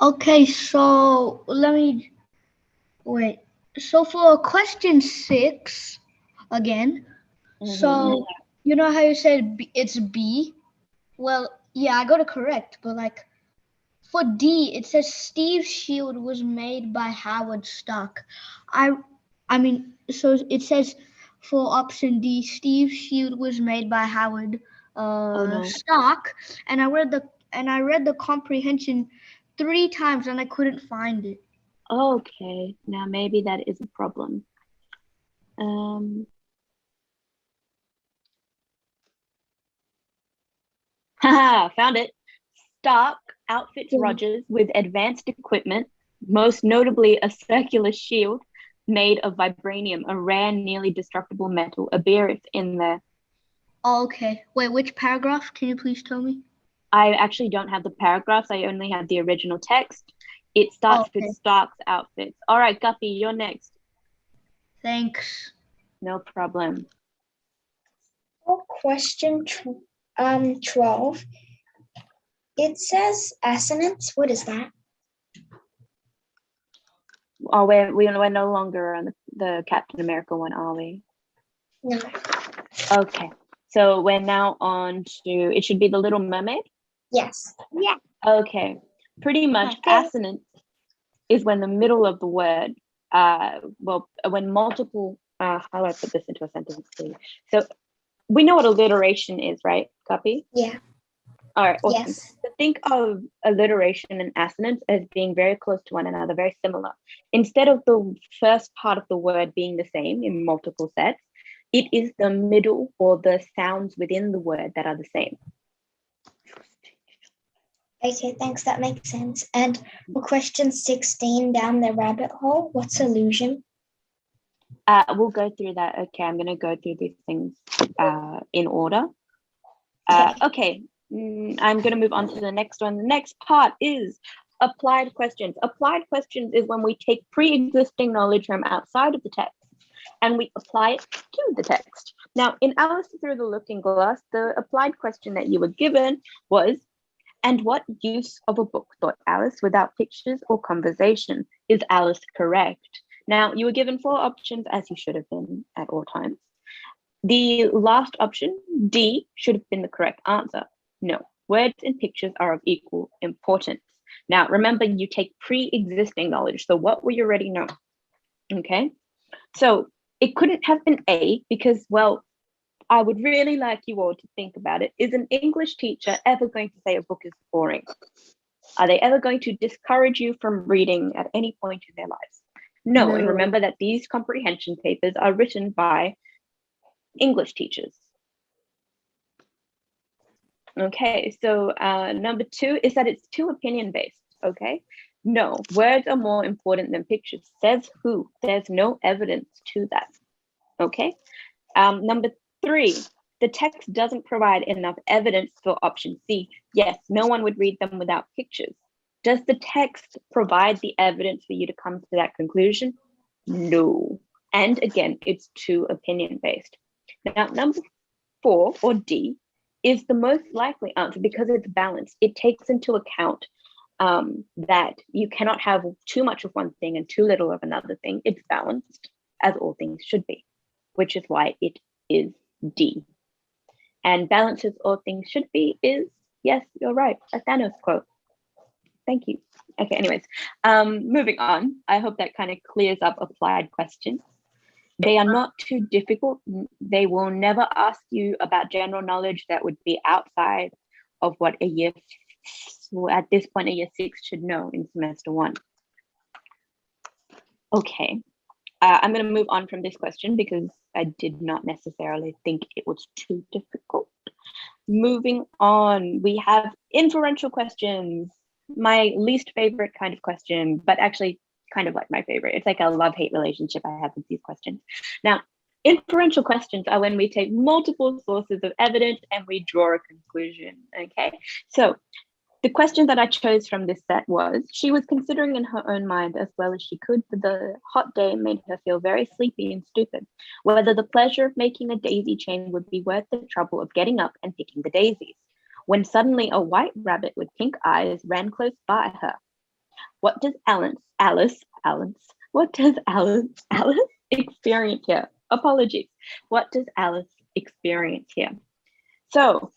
Okay, so let me wait. So for question 6, again, so you know how you said it's B? Well, yeah, I got it correct, but like for D, it says Steve's shield was made by Howard Stark. I mean, so it says for option D, Steve's shield was made by Howard Stark, and I read the comprehension 3 times and I couldn't find it. Okay, now maybe that is a problem. Haha, found it. Stark outfits Rogers with advanced equipment, most notably a circular shield made of vibranium, a rare, nearly destructible metal. A beer is in there. Oh, okay. Wait, which paragraph? Can you please tell me? I actually don't have the paragraphs. I only have the original text. It starts with Stark's outfits. All right, Guppy, you're next. Thanks. No problem. For question 12, it says assonance. What is that? Oh, we're no longer on the Captain America one, are we? No. Okay, so we're now on to, it should be the Little Mermaid? Yes. Yeah. Okay, pretty much assonance is when the middle of the word, when multiple, how do I put this into a sentence? So we know what alliteration is, right, Guppy? Yeah. All right, awesome. Yes. So think of alliteration and assonance as being very close to one another, very similar. Instead of the first part of the word being the same in multiple sets, it is the middle or the sounds within the word that are the same. Okay, thanks. That makes sense. And for question 16, down the rabbit hole, what's illusion? We'll go through that. Okay, I'm going to go through these things in order. Okay, I'm going to move on to the next one. The next part is applied questions. Applied questions is when we take pre-existing knowledge from outside of the text and we apply it to the text. Now, in Alice Through the Looking Glass, the applied question that you were given was, and what use of a book, thought Alice, without pictures or conversation? Is Alice correct? Now, you were given 4 options, as you should have been at all times. The last option, D, should have been the correct answer. No, words and pictures are of equal importance. Now, remember, you take pre-existing knowledge. So what we already know, okay? So it couldn't have been A because, well, I would really like you all to think about it. Is an English teacher ever going to say a book is boring? Are they ever going to discourage you from reading at any point in their lives? No, and remember that these comprehension papers are written by English teachers. Okay, so number 2 is that it's too opinion-based, okay? No, words are more important than pictures. Says who? There's no evidence to that, okay? Number 3, the text doesn't provide enough evidence for option C. Yes, no one would read them without pictures. Does the text provide the evidence for you to come to that conclusion? No. And again, it's too opinion-based. Now, number 4, or D, is the most likely answer because it's balanced. It takes into account that you cannot have too much of one thing and too little of another thing. It's balanced, as all things should be, which is why it is D. And balance as all things should be is, yes, you're right, a Thanos quote. Thank you. Okay, anyways, moving on. I hope that kind of clears up applied questions. They are not too difficult. They will never ask you about general knowledge that would be outside of what a year, at this point, a year 6 should know in semester 1. Okay, I'm going to move on from this question because I did not necessarily think it was too difficult. Moving on, we have inferential questions. My least favorite kind of question, but actually kind of like my favorite. It's like a love-hate relationship I have with these questions. Now, inferential questions are when we take multiple sources of evidence and we draw a conclusion, okay? So the question that I chose from this set was, she was considering in her own mind as well as she could, for the hot day made her feel very sleepy and stupid, whether the pleasure of making a daisy chain would be worth the trouble of getting up and picking the daisies, when suddenly a white rabbit with pink eyes ran close by her. What does Alice experience here? Apologies. What does Alice experience here? So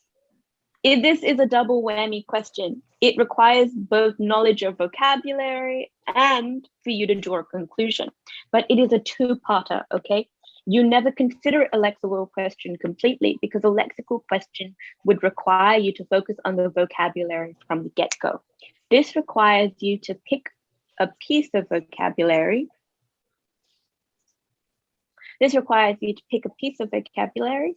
this is a double whammy question. It requires both knowledge of vocabulary and for you to draw a conclusion, but it is a 2-parter, okay? You never consider a lexical question completely because a lexical question would require you to focus on the vocabulary from the get-go. This requires you to pick a piece of vocabulary. This requires you to pick a piece of vocabulary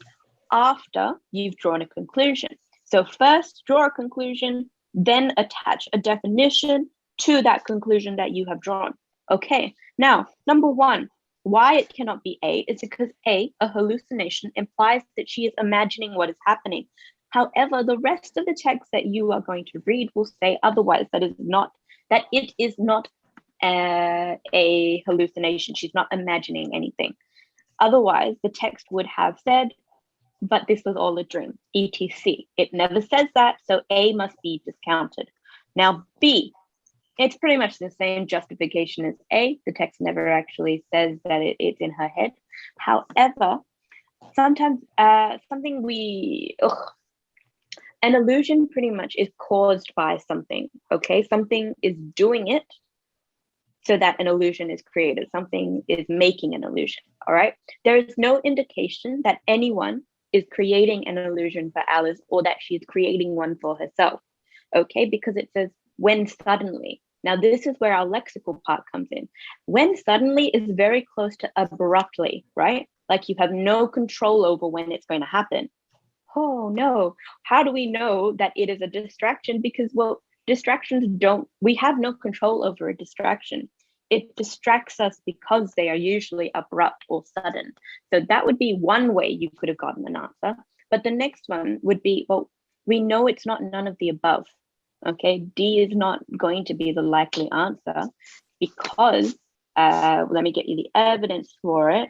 after you've drawn a conclusion. So first draw a conclusion, then attach a definition to that conclusion that you have drawn. Okay, now, number 1, why it cannot be A is because A, a hallucination, implies that she is imagining what is happening. However, the rest of the text that you are going to read will say otherwise, that it is not a hallucination. She's not imagining anything. Otherwise, the text would have said, but this was all a dream, etc. It never says that, so A must be discounted. Now, B, it's pretty much the same justification as A. The text never actually says that it's in her head. However, sometimes an illusion pretty much is caused by something, okay? Something is doing it so that an illusion is created. Something is making an illusion, all right? There is no indication that anyone is creating an illusion for Alice or that she is creating one for herself, okay? Because it says when suddenly. Now, this is where our lexical part comes in. When suddenly is very close to abruptly, right? Like you have no control over when it's going to happen. Oh no, how do we know that it is a distraction? Because, well, we have no control over a distraction. It distracts us because they are usually abrupt or sudden. So that would be one way you could have gotten an answer. But the next one would be, well, we know it's not none of the above. Okay, D is not going to be the likely answer because, let me get you the evidence for it.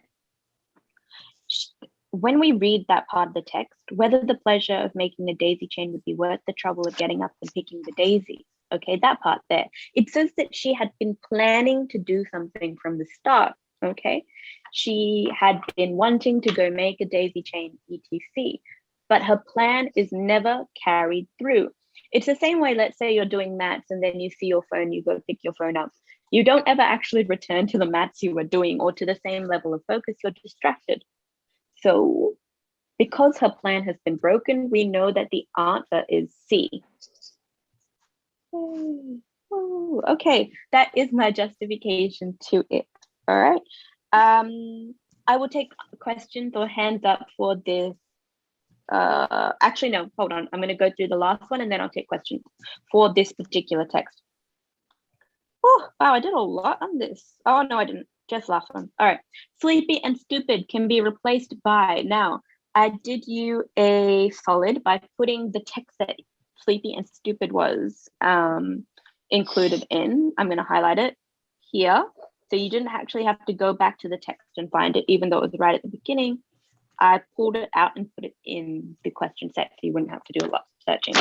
When we read that part of the text, whether the pleasure of making a daisy chain would be worth the trouble of getting up and picking the daisy. Okay, that part there. It says that she had been planning to do something from the start. Okay, she had been wanting to go make a daisy chain, etc. But her plan is never carried through. It's the same way, let's say you're doing maths and then you see your phone, you go pick your phone up. You don't ever actually return to the maths you were doing or to the same level of focus, you're distracted. So because her plan has been broken, we know that the answer is C. Oh, okay, that is my justification to it. All right. I will take questions or hands up for this. Actually, no, hold on. I'm going to go through the last one and then I'll take questions for this particular text. Oh, wow, I did a lot on this. Oh, no, I didn't. Just last one. All right. Sleepy and stupid can be replaced by. Now, I did you a solid by putting the text that sleepy and stupid was included in. I'm going to highlight it here. So you didn't actually have to go back to the text and find it, even though it was right at the beginning. I pulled it out and put it in the question set, so you wouldn't have to do a lot of searching.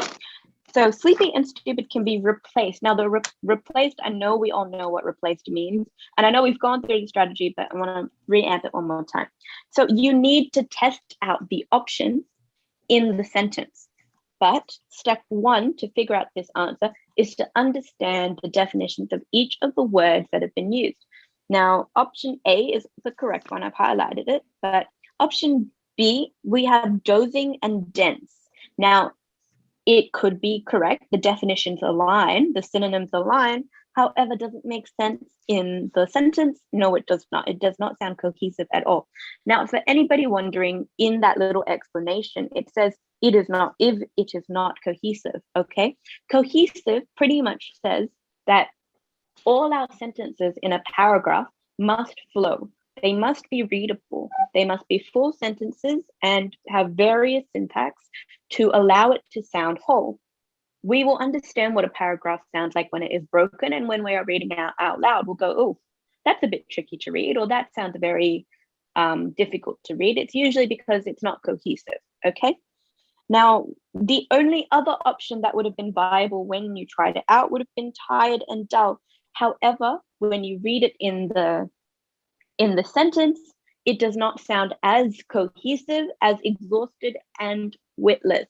So sleepy and stupid can be replaced. Now the replaced, I know we all know what replaced means. And I know we've gone through the strategy, but I want to re-amp it one more time. So you need to test out the options in the sentence. But step one to figure out this answer is to understand the definitions of each of the words that have been used. Now, option A is the correct one. I've highlighted it. But option B, we have dozing and dense. Now, it could be correct. The definitions align, the synonyms align. However, does it make sense in the sentence? No, it does not. It does not sound cohesive at all. Now, for anybody wondering, in that little explanation, it says it is not if it is not cohesive. Okay, cohesive pretty much says that all our sentences in a paragraph must flow. They must be readable. They must be full sentences and have various syntax to allow it to sound whole. We will understand what a paragraph sounds like when it is broken, and when we are reading out loud, we'll go, oh, that's a bit tricky to read, or that sounds very difficult to read. It's usually because it's not cohesive, okay? Now, the only other option that would have been viable when you tried it out would have been tired and dull. However, when you read it in the sentence, it does not sound as cohesive as exhausted and witless.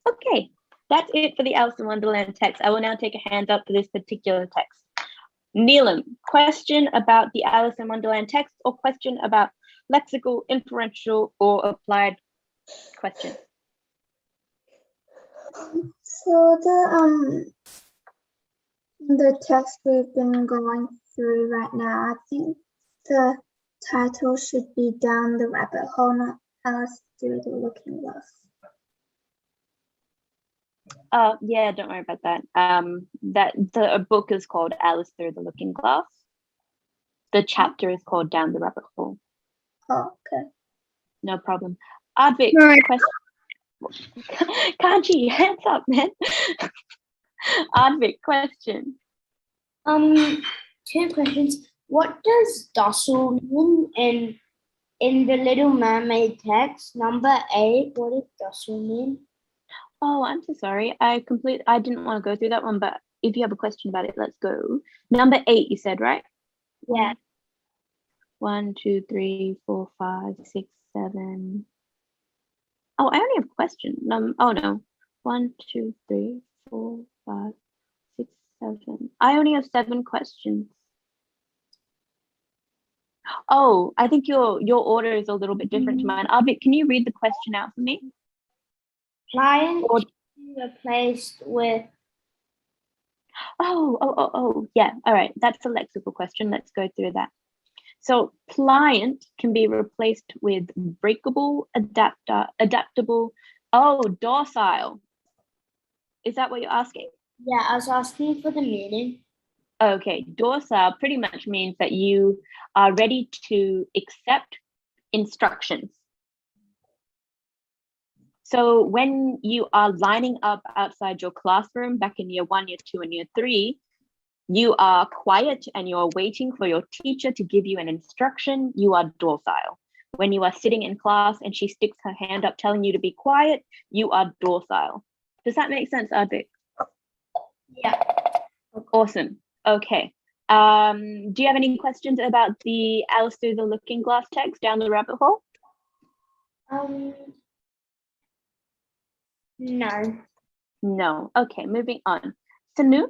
Okay, that's it for the Alice in Wonderland text. I will now take a hand up for this particular text. Neelam, question about the Alice in Wonderland text or question about lexical, inferential, or applied question? So the text we've been going through right now, I think the title should be Down the Rabbit Hole, not Alice Through the Looking Glass. Yeah, don't worry about that. That the book is called Alice Through the Looking Glass. The chapter is called Down the Rabbit Hole. Oh, okay. No problem. Advik, question. Kanji, hands up, man. Advik, question. 2 questions. What does docile mean in the Little Mermaid text? Number 8, what does docile mean? Oh, I'm so sorry. I didn't want to go through that one, but if you have a question about it, let's go. Number 8, you said, right? Yeah. 1, 2, 3, 4, 5, 6, 7. Oh, I only have a question. Oh no. 1, 2, 3, 4, 5, 6, 7. I only have 7 questions. Oh, I think your order is a little bit different to mine. Abit, can you read the question out for me? Client replaced with. Oh, yeah. All right. That's a lexical question. Let's go through that. So pliant can be replaced with breakable, adaptable. Oh, docile. Is that what you're asking? Yeah, I was asking for the meaning. Okay, docile pretty much means that you are ready to accept instructions. So when you are lining up outside your classroom back in year 1, year 2, and year 3, you are quiet and you're waiting for your teacher to give you an instruction, you are docile. When you are sitting in class and she sticks her hand up telling you to be quiet, you are docile. Does that make sense, Ardik? Yeah. Awesome. Okay. Do you have any questions about the Alice Through the Looking Glass text down the rabbit hole? No. No. Okay, moving on. Sanu?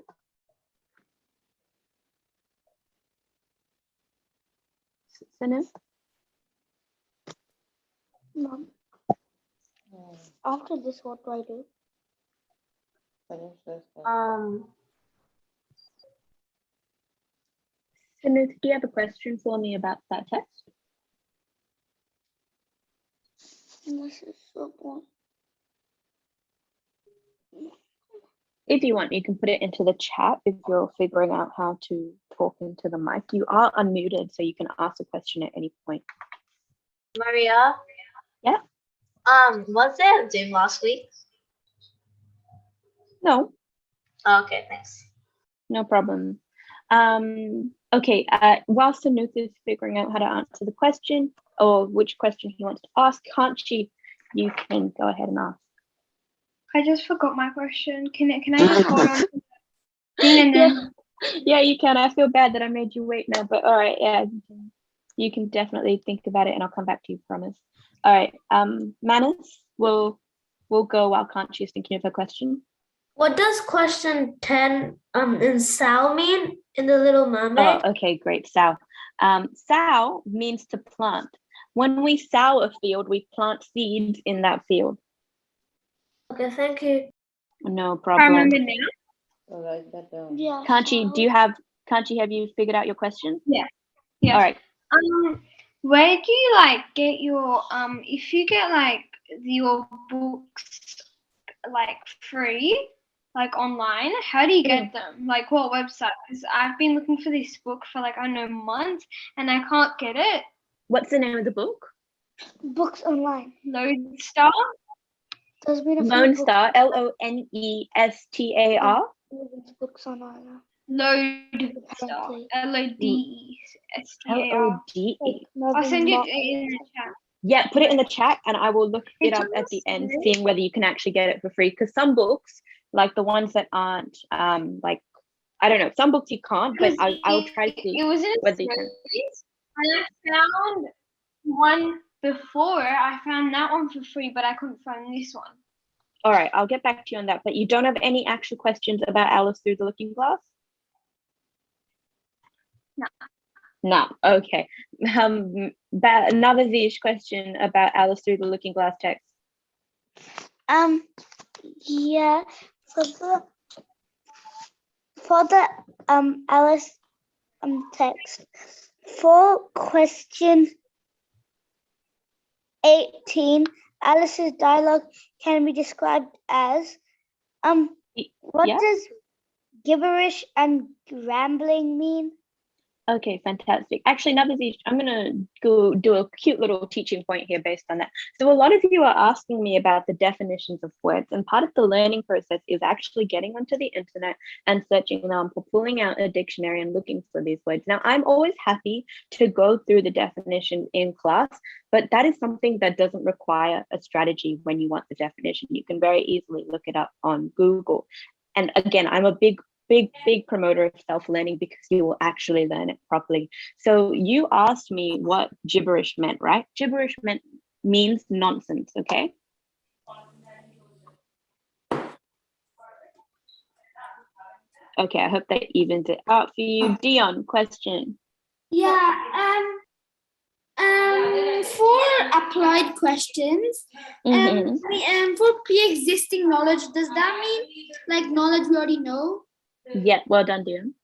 Sanu? Mom, after this, what do I do? Sanu, do you have a question for me about that text? This is so boring. If you want, you can put it into the chat if you're figuring out how to talk into the mic. You are unmuted, so you can ask a question at any point. Maria? Yeah? Was there a Zoom last week? No. Okay, thanks. No problem. Okay, while Sanuth is figuring out how to answer the question or which question he wants to ask, Kanchi, you can go ahead and ask. I just forgot my question. Can I just hold on to the thing and then? Yeah, you can. I feel bad that I made you wait now, but all right, yeah, you can definitely think about it and I'll come back to you, promise. All right, Manus, we'll go while Kanchi is thinking of her question. What does question 10 in sow mean in the Little Mermaid? Oh, okay, great. Sow. Sow means to plant. When we sow a field, we plant seeds in that field. Okay, thank you. No I problem. remember now. Yeah. Kanchi, have you figured out your question? Yeah. Yeah. All right. Where do you like get your if you get like your books like free, like online, how do you get them? Like what website? Because I've been looking for this book for like, I don't know, months and I can't get it. What's the name of the book? Books online. Lodestar. There's been a few Lone books. Star, Lonestar. Books online. Lodestar. Lodestar. LODE. I'll send it in the chat. Yeah, put it in the chat and I will look it up at the end, seeing whether you can actually get it for free. Because some books, like the ones that aren't like, I don't know, some books you can't, but I'll try to see It was in whether you can. And I found one before. I found that one for free, but I couldn't find this one. All right, I'll get back to you on that. But you don't have any actual questions about Alice Through the Looking Glass? No. No, okay. Another Vish question about Alice Through the Looking Glass text. Yeah. For the Alice text, for question 18, Alice's dialogue can be described as what does gibberish and rambling mean? Okay, fantastic. Actually, Navazish, I'm going to go do a cute little teaching point here based on that. So a lot of you are asking me about the definitions of words, and part of the learning process is actually getting onto the internet and searching them for pulling out a dictionary and looking for these words. Now, I'm always happy to go through the definition in class, but that is something that doesn't require a strategy when you want the definition. You can very easily look it up on Google. And again, I'm a big promoter of self-learning because you will actually learn it properly. So you asked me what gibberish meant, right? Gibberish means nonsense, okay? Okay, I hope that evens it out for you. Dion, question. Yeah, for applied questions, for pre-existing knowledge, does that mean like knowledge we already know? Yeah, well done, Dion.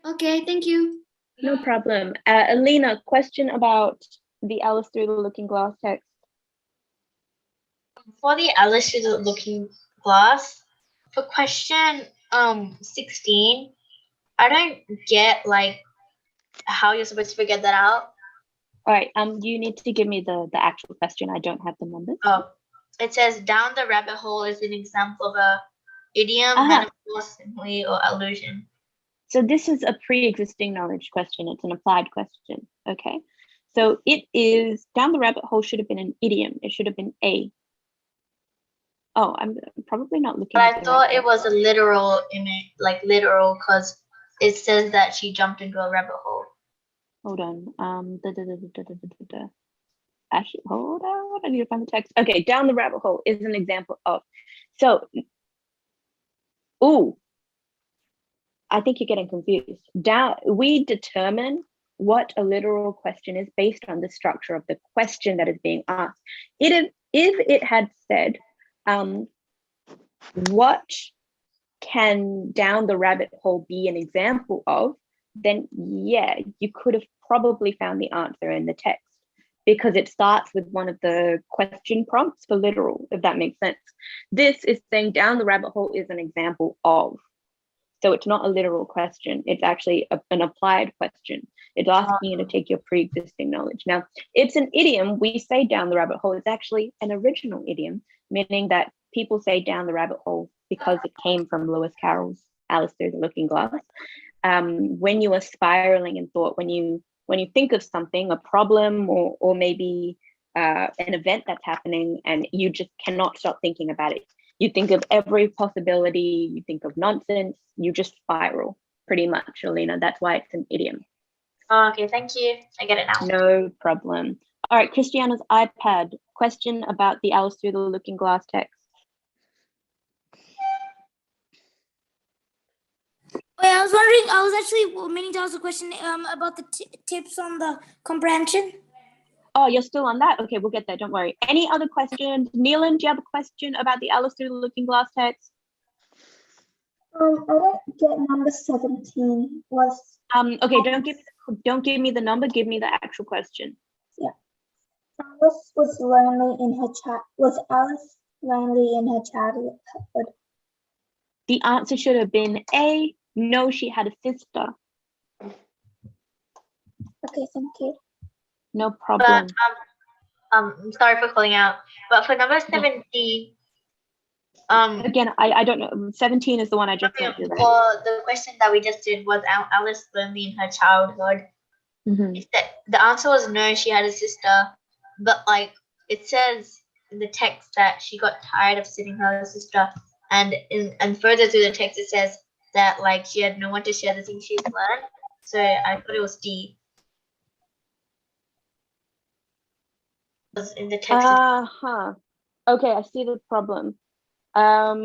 Okay, thank you. No problem. Alina, question about the Alice Through the Looking Glass text. For the Alice Through the Looking Glass, for question 16, I don't get like how you're supposed to figure that out. All right, you need to give me the actual question. I don't have the numbers. Oh, it says down the rabbit hole is an example of a idiom, metaphor, simile, or allusion. So this is a pre-existing knowledge question. It's an applied question. Okay. So it is down the rabbit hole should have been an idiom. It should have been a. Oh, I'm probably not looking. But I thought it was a literal image, like literal, because it says that she jumped into a rabbit hole. Hold on. Actually, hold on. I need to find the text. Okay, down the rabbit hole is an example of. So, I think you're getting confused. We determine what a literal question is based on the structure of the question that is being asked. If it had said, what can down the rabbit hole be an example of, then yeah, you could have probably found the answer in the text because it starts with one of the question prompts for literal, if that makes sense. This is saying down the rabbit hole is an example of. So it's not a literal question. It's actually an applied question. It's asking you to take your pre-existing knowledge. Now, it's an idiom. We say down the rabbit hole. It's actually an original idiom, meaning that people say down the rabbit hole because it came from Lewis Carroll's Alice Through the Looking Glass. When you are spiraling in thought, when you think of something, a problem or maybe an event that's happening and you just cannot stop thinking about it. You think of every possibility, you think of nonsense, you just spiral pretty much, Alina. That's why it's an idiom. Okay, thank you. I get it now. No problem. All right, Christiana's iPad. Question about the Alice Through the Looking Glass text. Wait, I was wondering, I was actually meaning to ask a question about the tips on the comprehension. Oh, you're still on that? Okay, we'll get there. Don't worry. Any other questions? Neelan, do you have a question about the Alice Through the Looking Glass text? I don't get number 17. Okay, don't give me the number. Give me the actual question. Yeah. Alice was lonely in her chat. Was Alice lonely in her childhood? The answer should have been A. No, she had a sister. Okay, thank you. No problem. But I'm sorry for calling out. But for number 17, again, I don't know. 17 is the one I just went through. Right? For the question that we just did, was Alice lonely in her childhood? The answer was no, she had a sister. But like it says in the text that she got tired of sitting with her sister, and further through the text it says that like she had no one to share the things she's learned. So I thought it was D. In the text. Okay, I see the problem. Let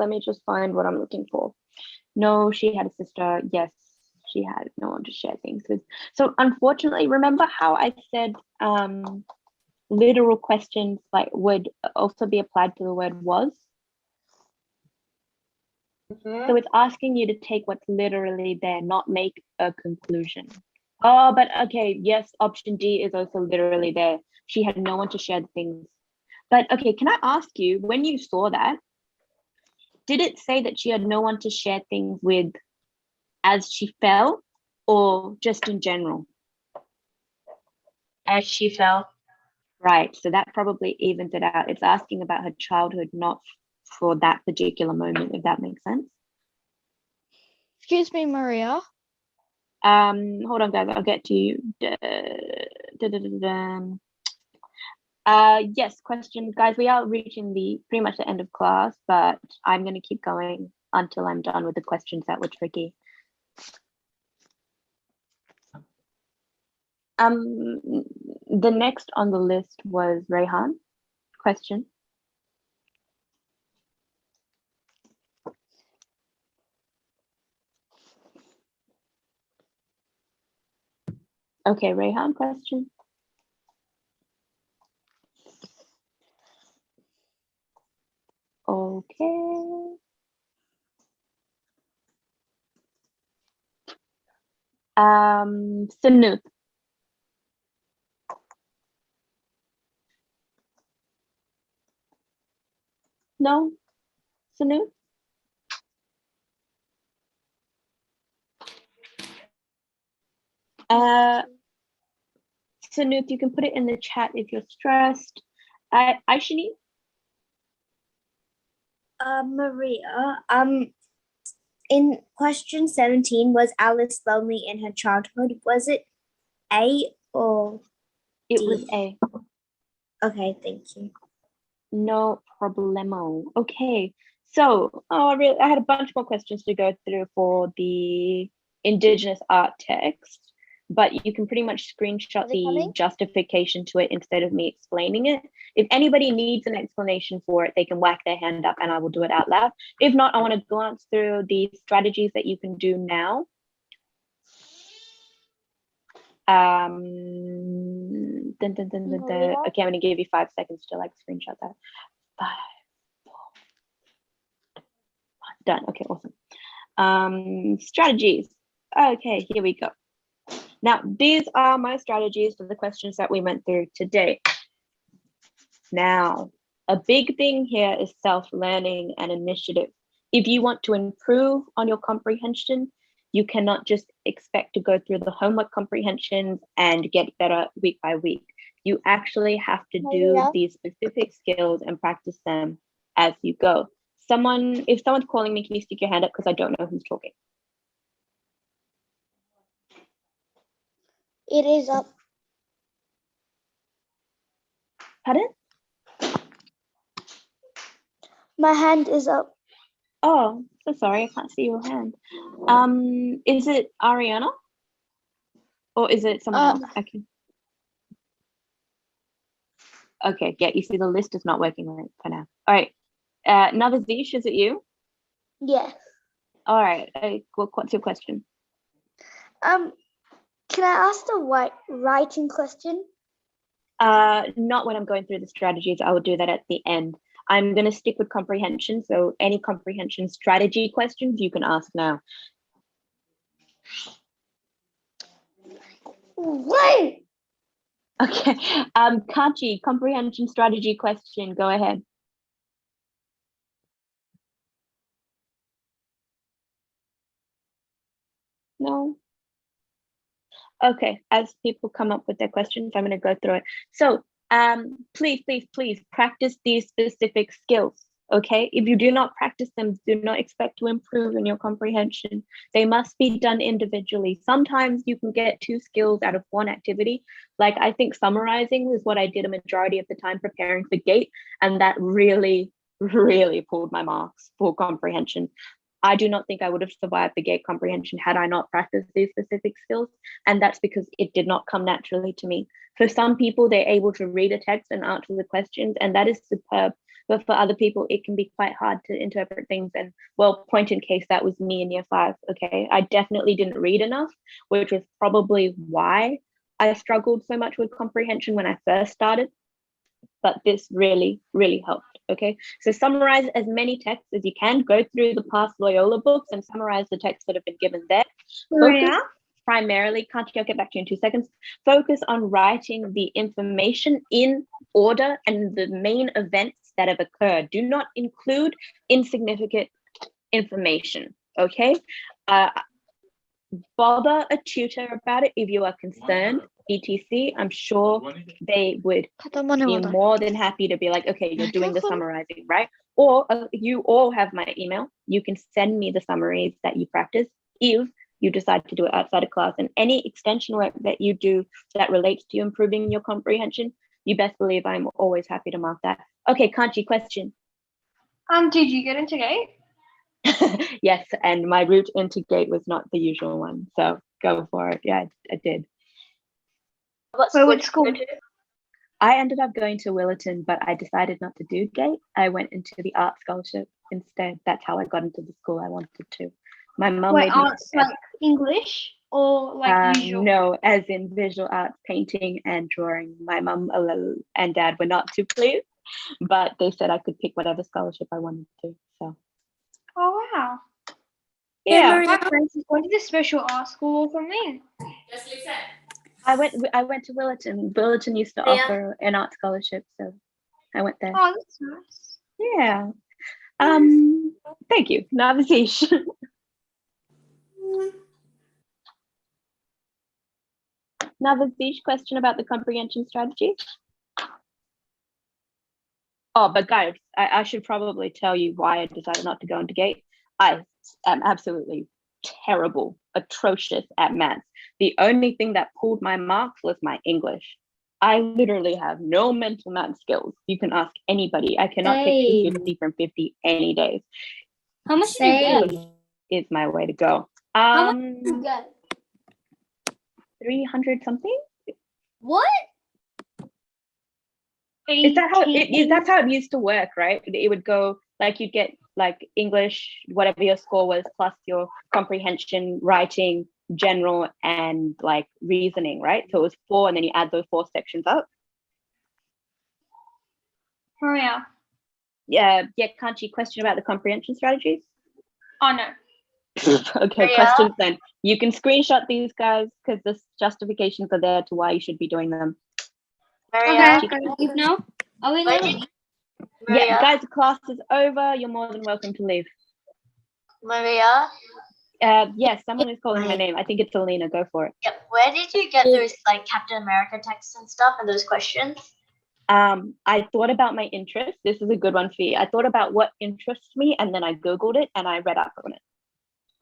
me just find what I'm looking for. No, she had a sister. Yes, she had no one to share things with. So unfortunately, remember how I said literal questions like would also be applied to the word was? So it's asking you to take what's literally there, not make a conclusion. Oh, but okay, yes, option D is also literally there. She had no one to share the things. But okay, can I ask you, when you saw that, did it say that she had no one to share things with as she fell or just in general? As she fell. Right, so that probably evens it out. It's asking about her childhood, not for that particular moment, if that makes sense. Excuse me, Maria. Hold on, guys, I'll get to you. Yes, questions, guys. We are reaching pretty much the end of class, but I'm going to keep going until I'm done with the questions that were tricky. The next on the list was Rayhan. Question. Okay, Rayhan, question. Okay. Sunu. No? Sunu? Sanu, you can put it in the chat if you're stressed. Aishini? Maria, in question 17, was Alice lonely in her childhood? Was it A or It D? was A. Okay, thank you. No problemo. Okay, so I had a bunch more questions to go through for the Indigenous art text, but you can pretty much screenshot the justification to it instead of me explaining it. If anybody needs an explanation for it, they can whack their hand up and I will do it out loud. If not, I want to glance through the strategies that you can do now. Okay, I'm going to give you 5 seconds to like screenshot that. 5, 4, 1, done. Okay, awesome. Strategies. Okay, here we go. Now, these are my strategies for the questions that we went through today. Now, a big thing here is self-learning and initiative. If you want to improve on your comprehension, you cannot just expect to go through the homework comprehensions and get better week by week. You actually have to do these specific skills and practice them as you go. If someone's calling me, can you stick your hand up because I don't know who's talking? It is up. Pardon? My hand is up. Oh, so sorry, I can't see your hand. Is it Ariana? Or is it someone else? Okay, yeah, you see the list is not working right for now. All right, Navazish, is it you? Yeah. All right, what's your question? Can I ask the writing question? Not when I'm going through the strategies. I will do that at the end. I'm going to stick with comprehension. So any comprehension strategy questions you can ask now. Wait. Okay. Kachi, comprehension strategy question. Go ahead. No. Okay. As people come up with their questions, I'm going to go through it. So please practice these specific skills. Okay, if you do not practice them, do not expect to improve in your comprehension. They must be done individually. Sometimes you can get 2 skills out of 1 activity. Like I think summarizing was what I did a majority of the time preparing for GATE, and that really pulled my marks for comprehension. I do not think I would have survived the GATE comprehension had I not practiced these specific skills, and that's because it did not come naturally to me. For some people, they're able to read a text and answer the questions, and that is superb. But for other people, it can be quite hard to interpret things. And well, point in case, that was me in year 5. Okay, I definitely didn't read enough, which was probably why I struggled so much with comprehension when I first started. But this really helped. Okay, so summarize as many texts as you can. Go through the past Loyola books and summarize the texts that have been given there. Focus primarily, I'll get back to you in 2 seconds. Focus on writing the information in order and the main events that have occurred. Do not include insignificant information, okay? Bother a tutor about it if you are concerned, etc. I'm sure they would be more than happy to be like, okay, you're doing the summarizing, right? Or you all have my email. You can send me the summaries that you practice if you decide to do it outside of class. And any extension work that you do that relates to improving your comprehension, you best believe I'm always happy to mark that. Okay, Kanchi, question. Did you get into GATE? Yes, and my route into GATE was not the usual one, so go for it. Yeah, I did. What school? I ended up going to Willerton, but I decided not to do GATE. I went into the art scholarship instead. That's how I got into the school I wanted to. My mum made me arts like English or like usual? No, as in visual arts, painting and drawing. My mum and dad were not too pleased, but they said I could pick whatever scholarship I wanted to. So. Oh wow! Yeah, my friends went to the special art school from me. I went to Willerton. Willerton used to offer an art scholarship, so I went there. Oh, that's nice. Yeah. Thank you, Navazish. Navazish, question about the comprehension strategy. Oh, but guys, I should probably tell you why I decided not to go into GATE. I am absolutely terrible, atrocious at maths. The only thing that pulled my marks was my English. I literally have no mental math skills. You can ask anybody. I cannot take 250 from 50 any days. How much did you get? Is my way to go. How much did you get? 300 something? What? Is that how that's how it used to work, right? It would go like you'd get like English, whatever your score was, plus your comprehension, writing, general, and like reasoning, right? So it was 4, and then you add those 4 sections up. Maria. Yeah, Kanchi, question about the comprehension strategies? Oh no. Okay, Maria? questions then. You can screenshot these guys because the justifications are there to why you should be doing them. Maria, Okay, leave now. Are we Where leaving? did- Yeah, Maria, guys, the class is over. You're more than welcome to leave. Maria, Yes, someone is calling my name. I think it's Alina. Go for it. yep. Where did you get those like Captain America texts and stuff and those questions? I thought about my interests. This is a good one for you. I thought about what interests me, and then I Googled it and I read up on it.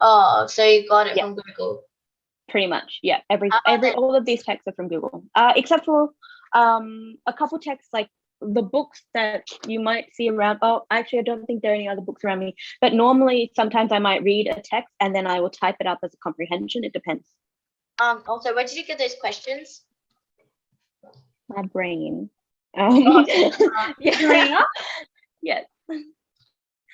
Oh, so you got it Yeah. from Google. Pretty much, yeah. then- All of these texts are from Google, except for a couple texts like the books that you might see around. Oh, actually, I don't think there are any other books around me. But normally, sometimes I might read a text and then I will type it up as a comprehension. It depends. Also, where did you get those questions? My brain. Maria? Yes.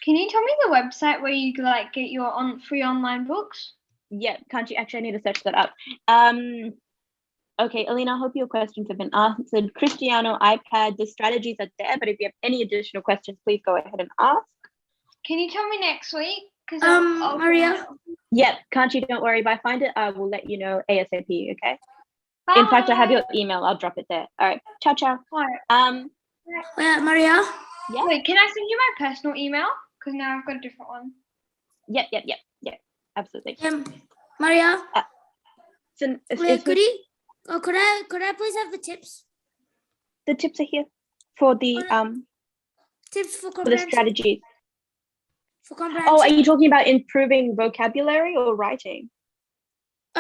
Can you tell me the website where you like get your free online books? Yeah, can't you actually? I need to search that up. Okay, Alina, I hope your questions have been answered. Cristiano, iPad, the strategies are there, but if you have any additional questions, please go ahead and ask. Can you tell me next week? Because Maria. Yeah, can't you? Don't worry. If I find it, I will let you know ASAP. Okay. In fact, I have your email. I'll drop it there. All right. Ciao, ciao. Maria. Yeah. Wait, can I send you my personal email? Because now I've got a different one. Yeah. Absolutely. Maria. So, Could I please have the tips? The tips are here for the Tips for the comprehension. strategies. For comprehension. Oh, are you talking about improving vocabulary or writing?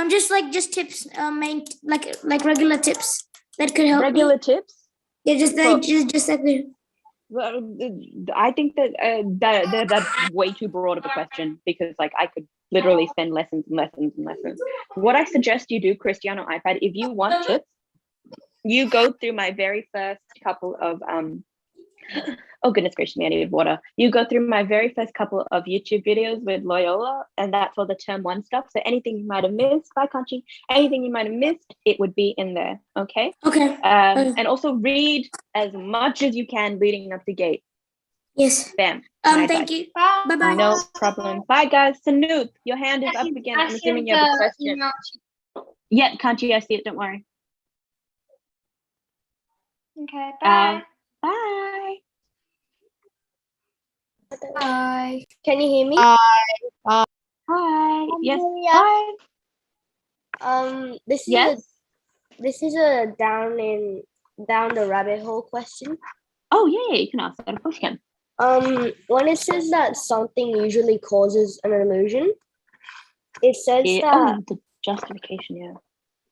Just tips. Main like regular tips that could help. Regular tips. Yeah, just like the. Well, I think that that's way too broad of a question because like I could literally spend lessons and lessons and lessons. What I suggest you do, Cristiano iPad, if you want tips, you go through my very first couple of oh goodness gracious me, I needed water. You go through my very first couple of YouTube videos with Loyola, and that's all the term 1 stuff. So anything you might have missed, by Kanchi, anything you might have missed, it would be in there. Okay. Okay. And also read as much as you can leading up to GATE. Yes. Bam. Thank you. Bye bye. No problem. Bye guys. Sanoop, your hand is up again. I'm assuming you have a question. Yeah, Kanchi, I see it. Don't worry. Okay. Bye. Bye. Hi. Can you hear me? Hi. Yes. Maria. Hi. This is a down the rabbit hole question. Oh yeah, you can ask that. Of course you can. When it says that something usually causes an illusion, it says the justification, yeah.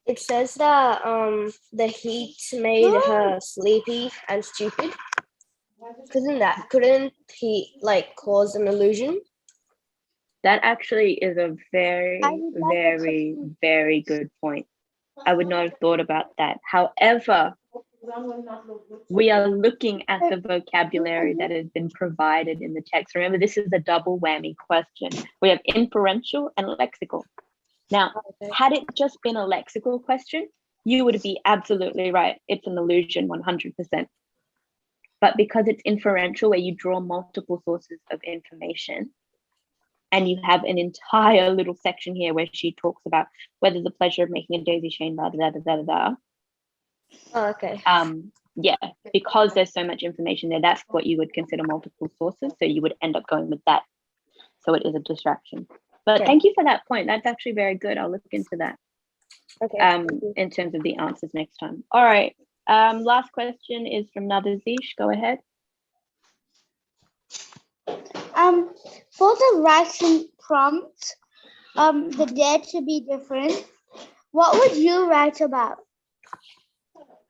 It says that the heat made her sleepy and stupid. Couldn't heat like cause an illusion? That actually is a very, very, very good point. I would not have thought about that. However, we are looking at the vocabulary that has been provided in the text. Remember, this is a double whammy question. We have inferential and lexical. Now, had it just been a lexical question, you would be absolutely right. It's an illusion 100%. But because it's inferential, where you draw multiple sources of information, and you have an entire little section here where she talks about whether the pleasure of making a daisy chain, blah, blah, blah, blah, blah. Oh, okay. Yeah, because there's so much information there, that's what you would consider multiple sources. So you would end up going with that. So it is a distraction. But thank you for that point. That's actually very good. I'll look into that. Okay. In terms of the answers next time. All right. Last question is from Nadazish. Go ahead. For the writing prompt, the dare to be different, what would you write about?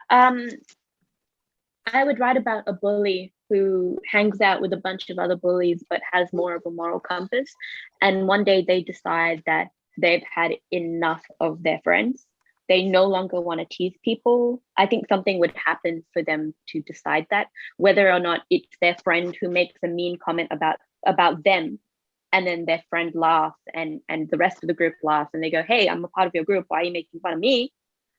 I would write about a bully who hangs out with a bunch of other bullies but has more of a moral compass. And one day they decide that they've had enough of their friends. They no longer want to tease people. I think something would happen for them to decide that, whether or not it's their friend who makes a mean comment about them, and then their friend laughs and the rest of the group laughs and they go, hey, I'm a part of your group. Why are you making fun of me?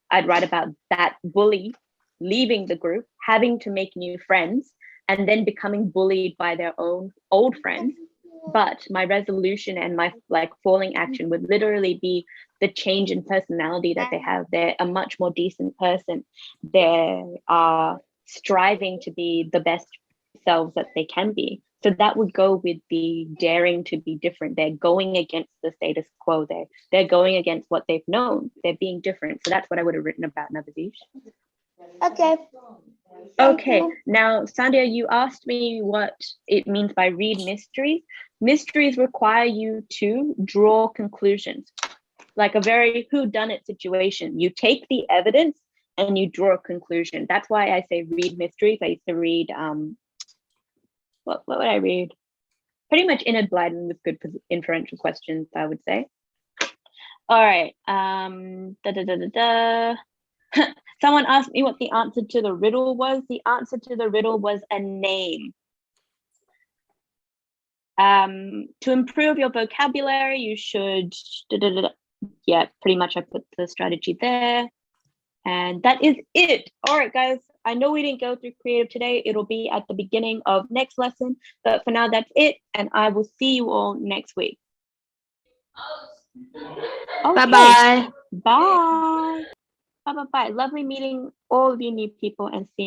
I'd write about that bully leaving the group, having to make new friends, and then becoming bullied by their own old friends. But my resolution and my falling action would literally be the change in personality that they have. They're a much more decent person. They are striving to be the best selves that they can be. So that would go with the daring to be different. They're going against the status quo. They're going against what they've known. They're being different. So that's what I would have written about, Navadish. Okay. Okay, now Sandhya, you asked me what it means by read mysteries. Mysteries require you to draw conclusions, like a very whodunit situation. You take the evidence and you draw a conclusion. That's why I say read mysteries. I used to read, what would I read? Pretty much Enid Blyton with good inferential questions, I would say. All right, Someone asked me what the answer to the riddle was. The answer to the riddle was a name. To improve your vocabulary, you should, yeah, pretty much I put the strategy there. And that is it. All right, guys, I know we didn't go through creative today. It'll be at the beginning of next lesson, but for now, that's it. And I will see you all next week. Okay. Bye-bye. Bye. Bye. Lovely meeting all of you new people and seeing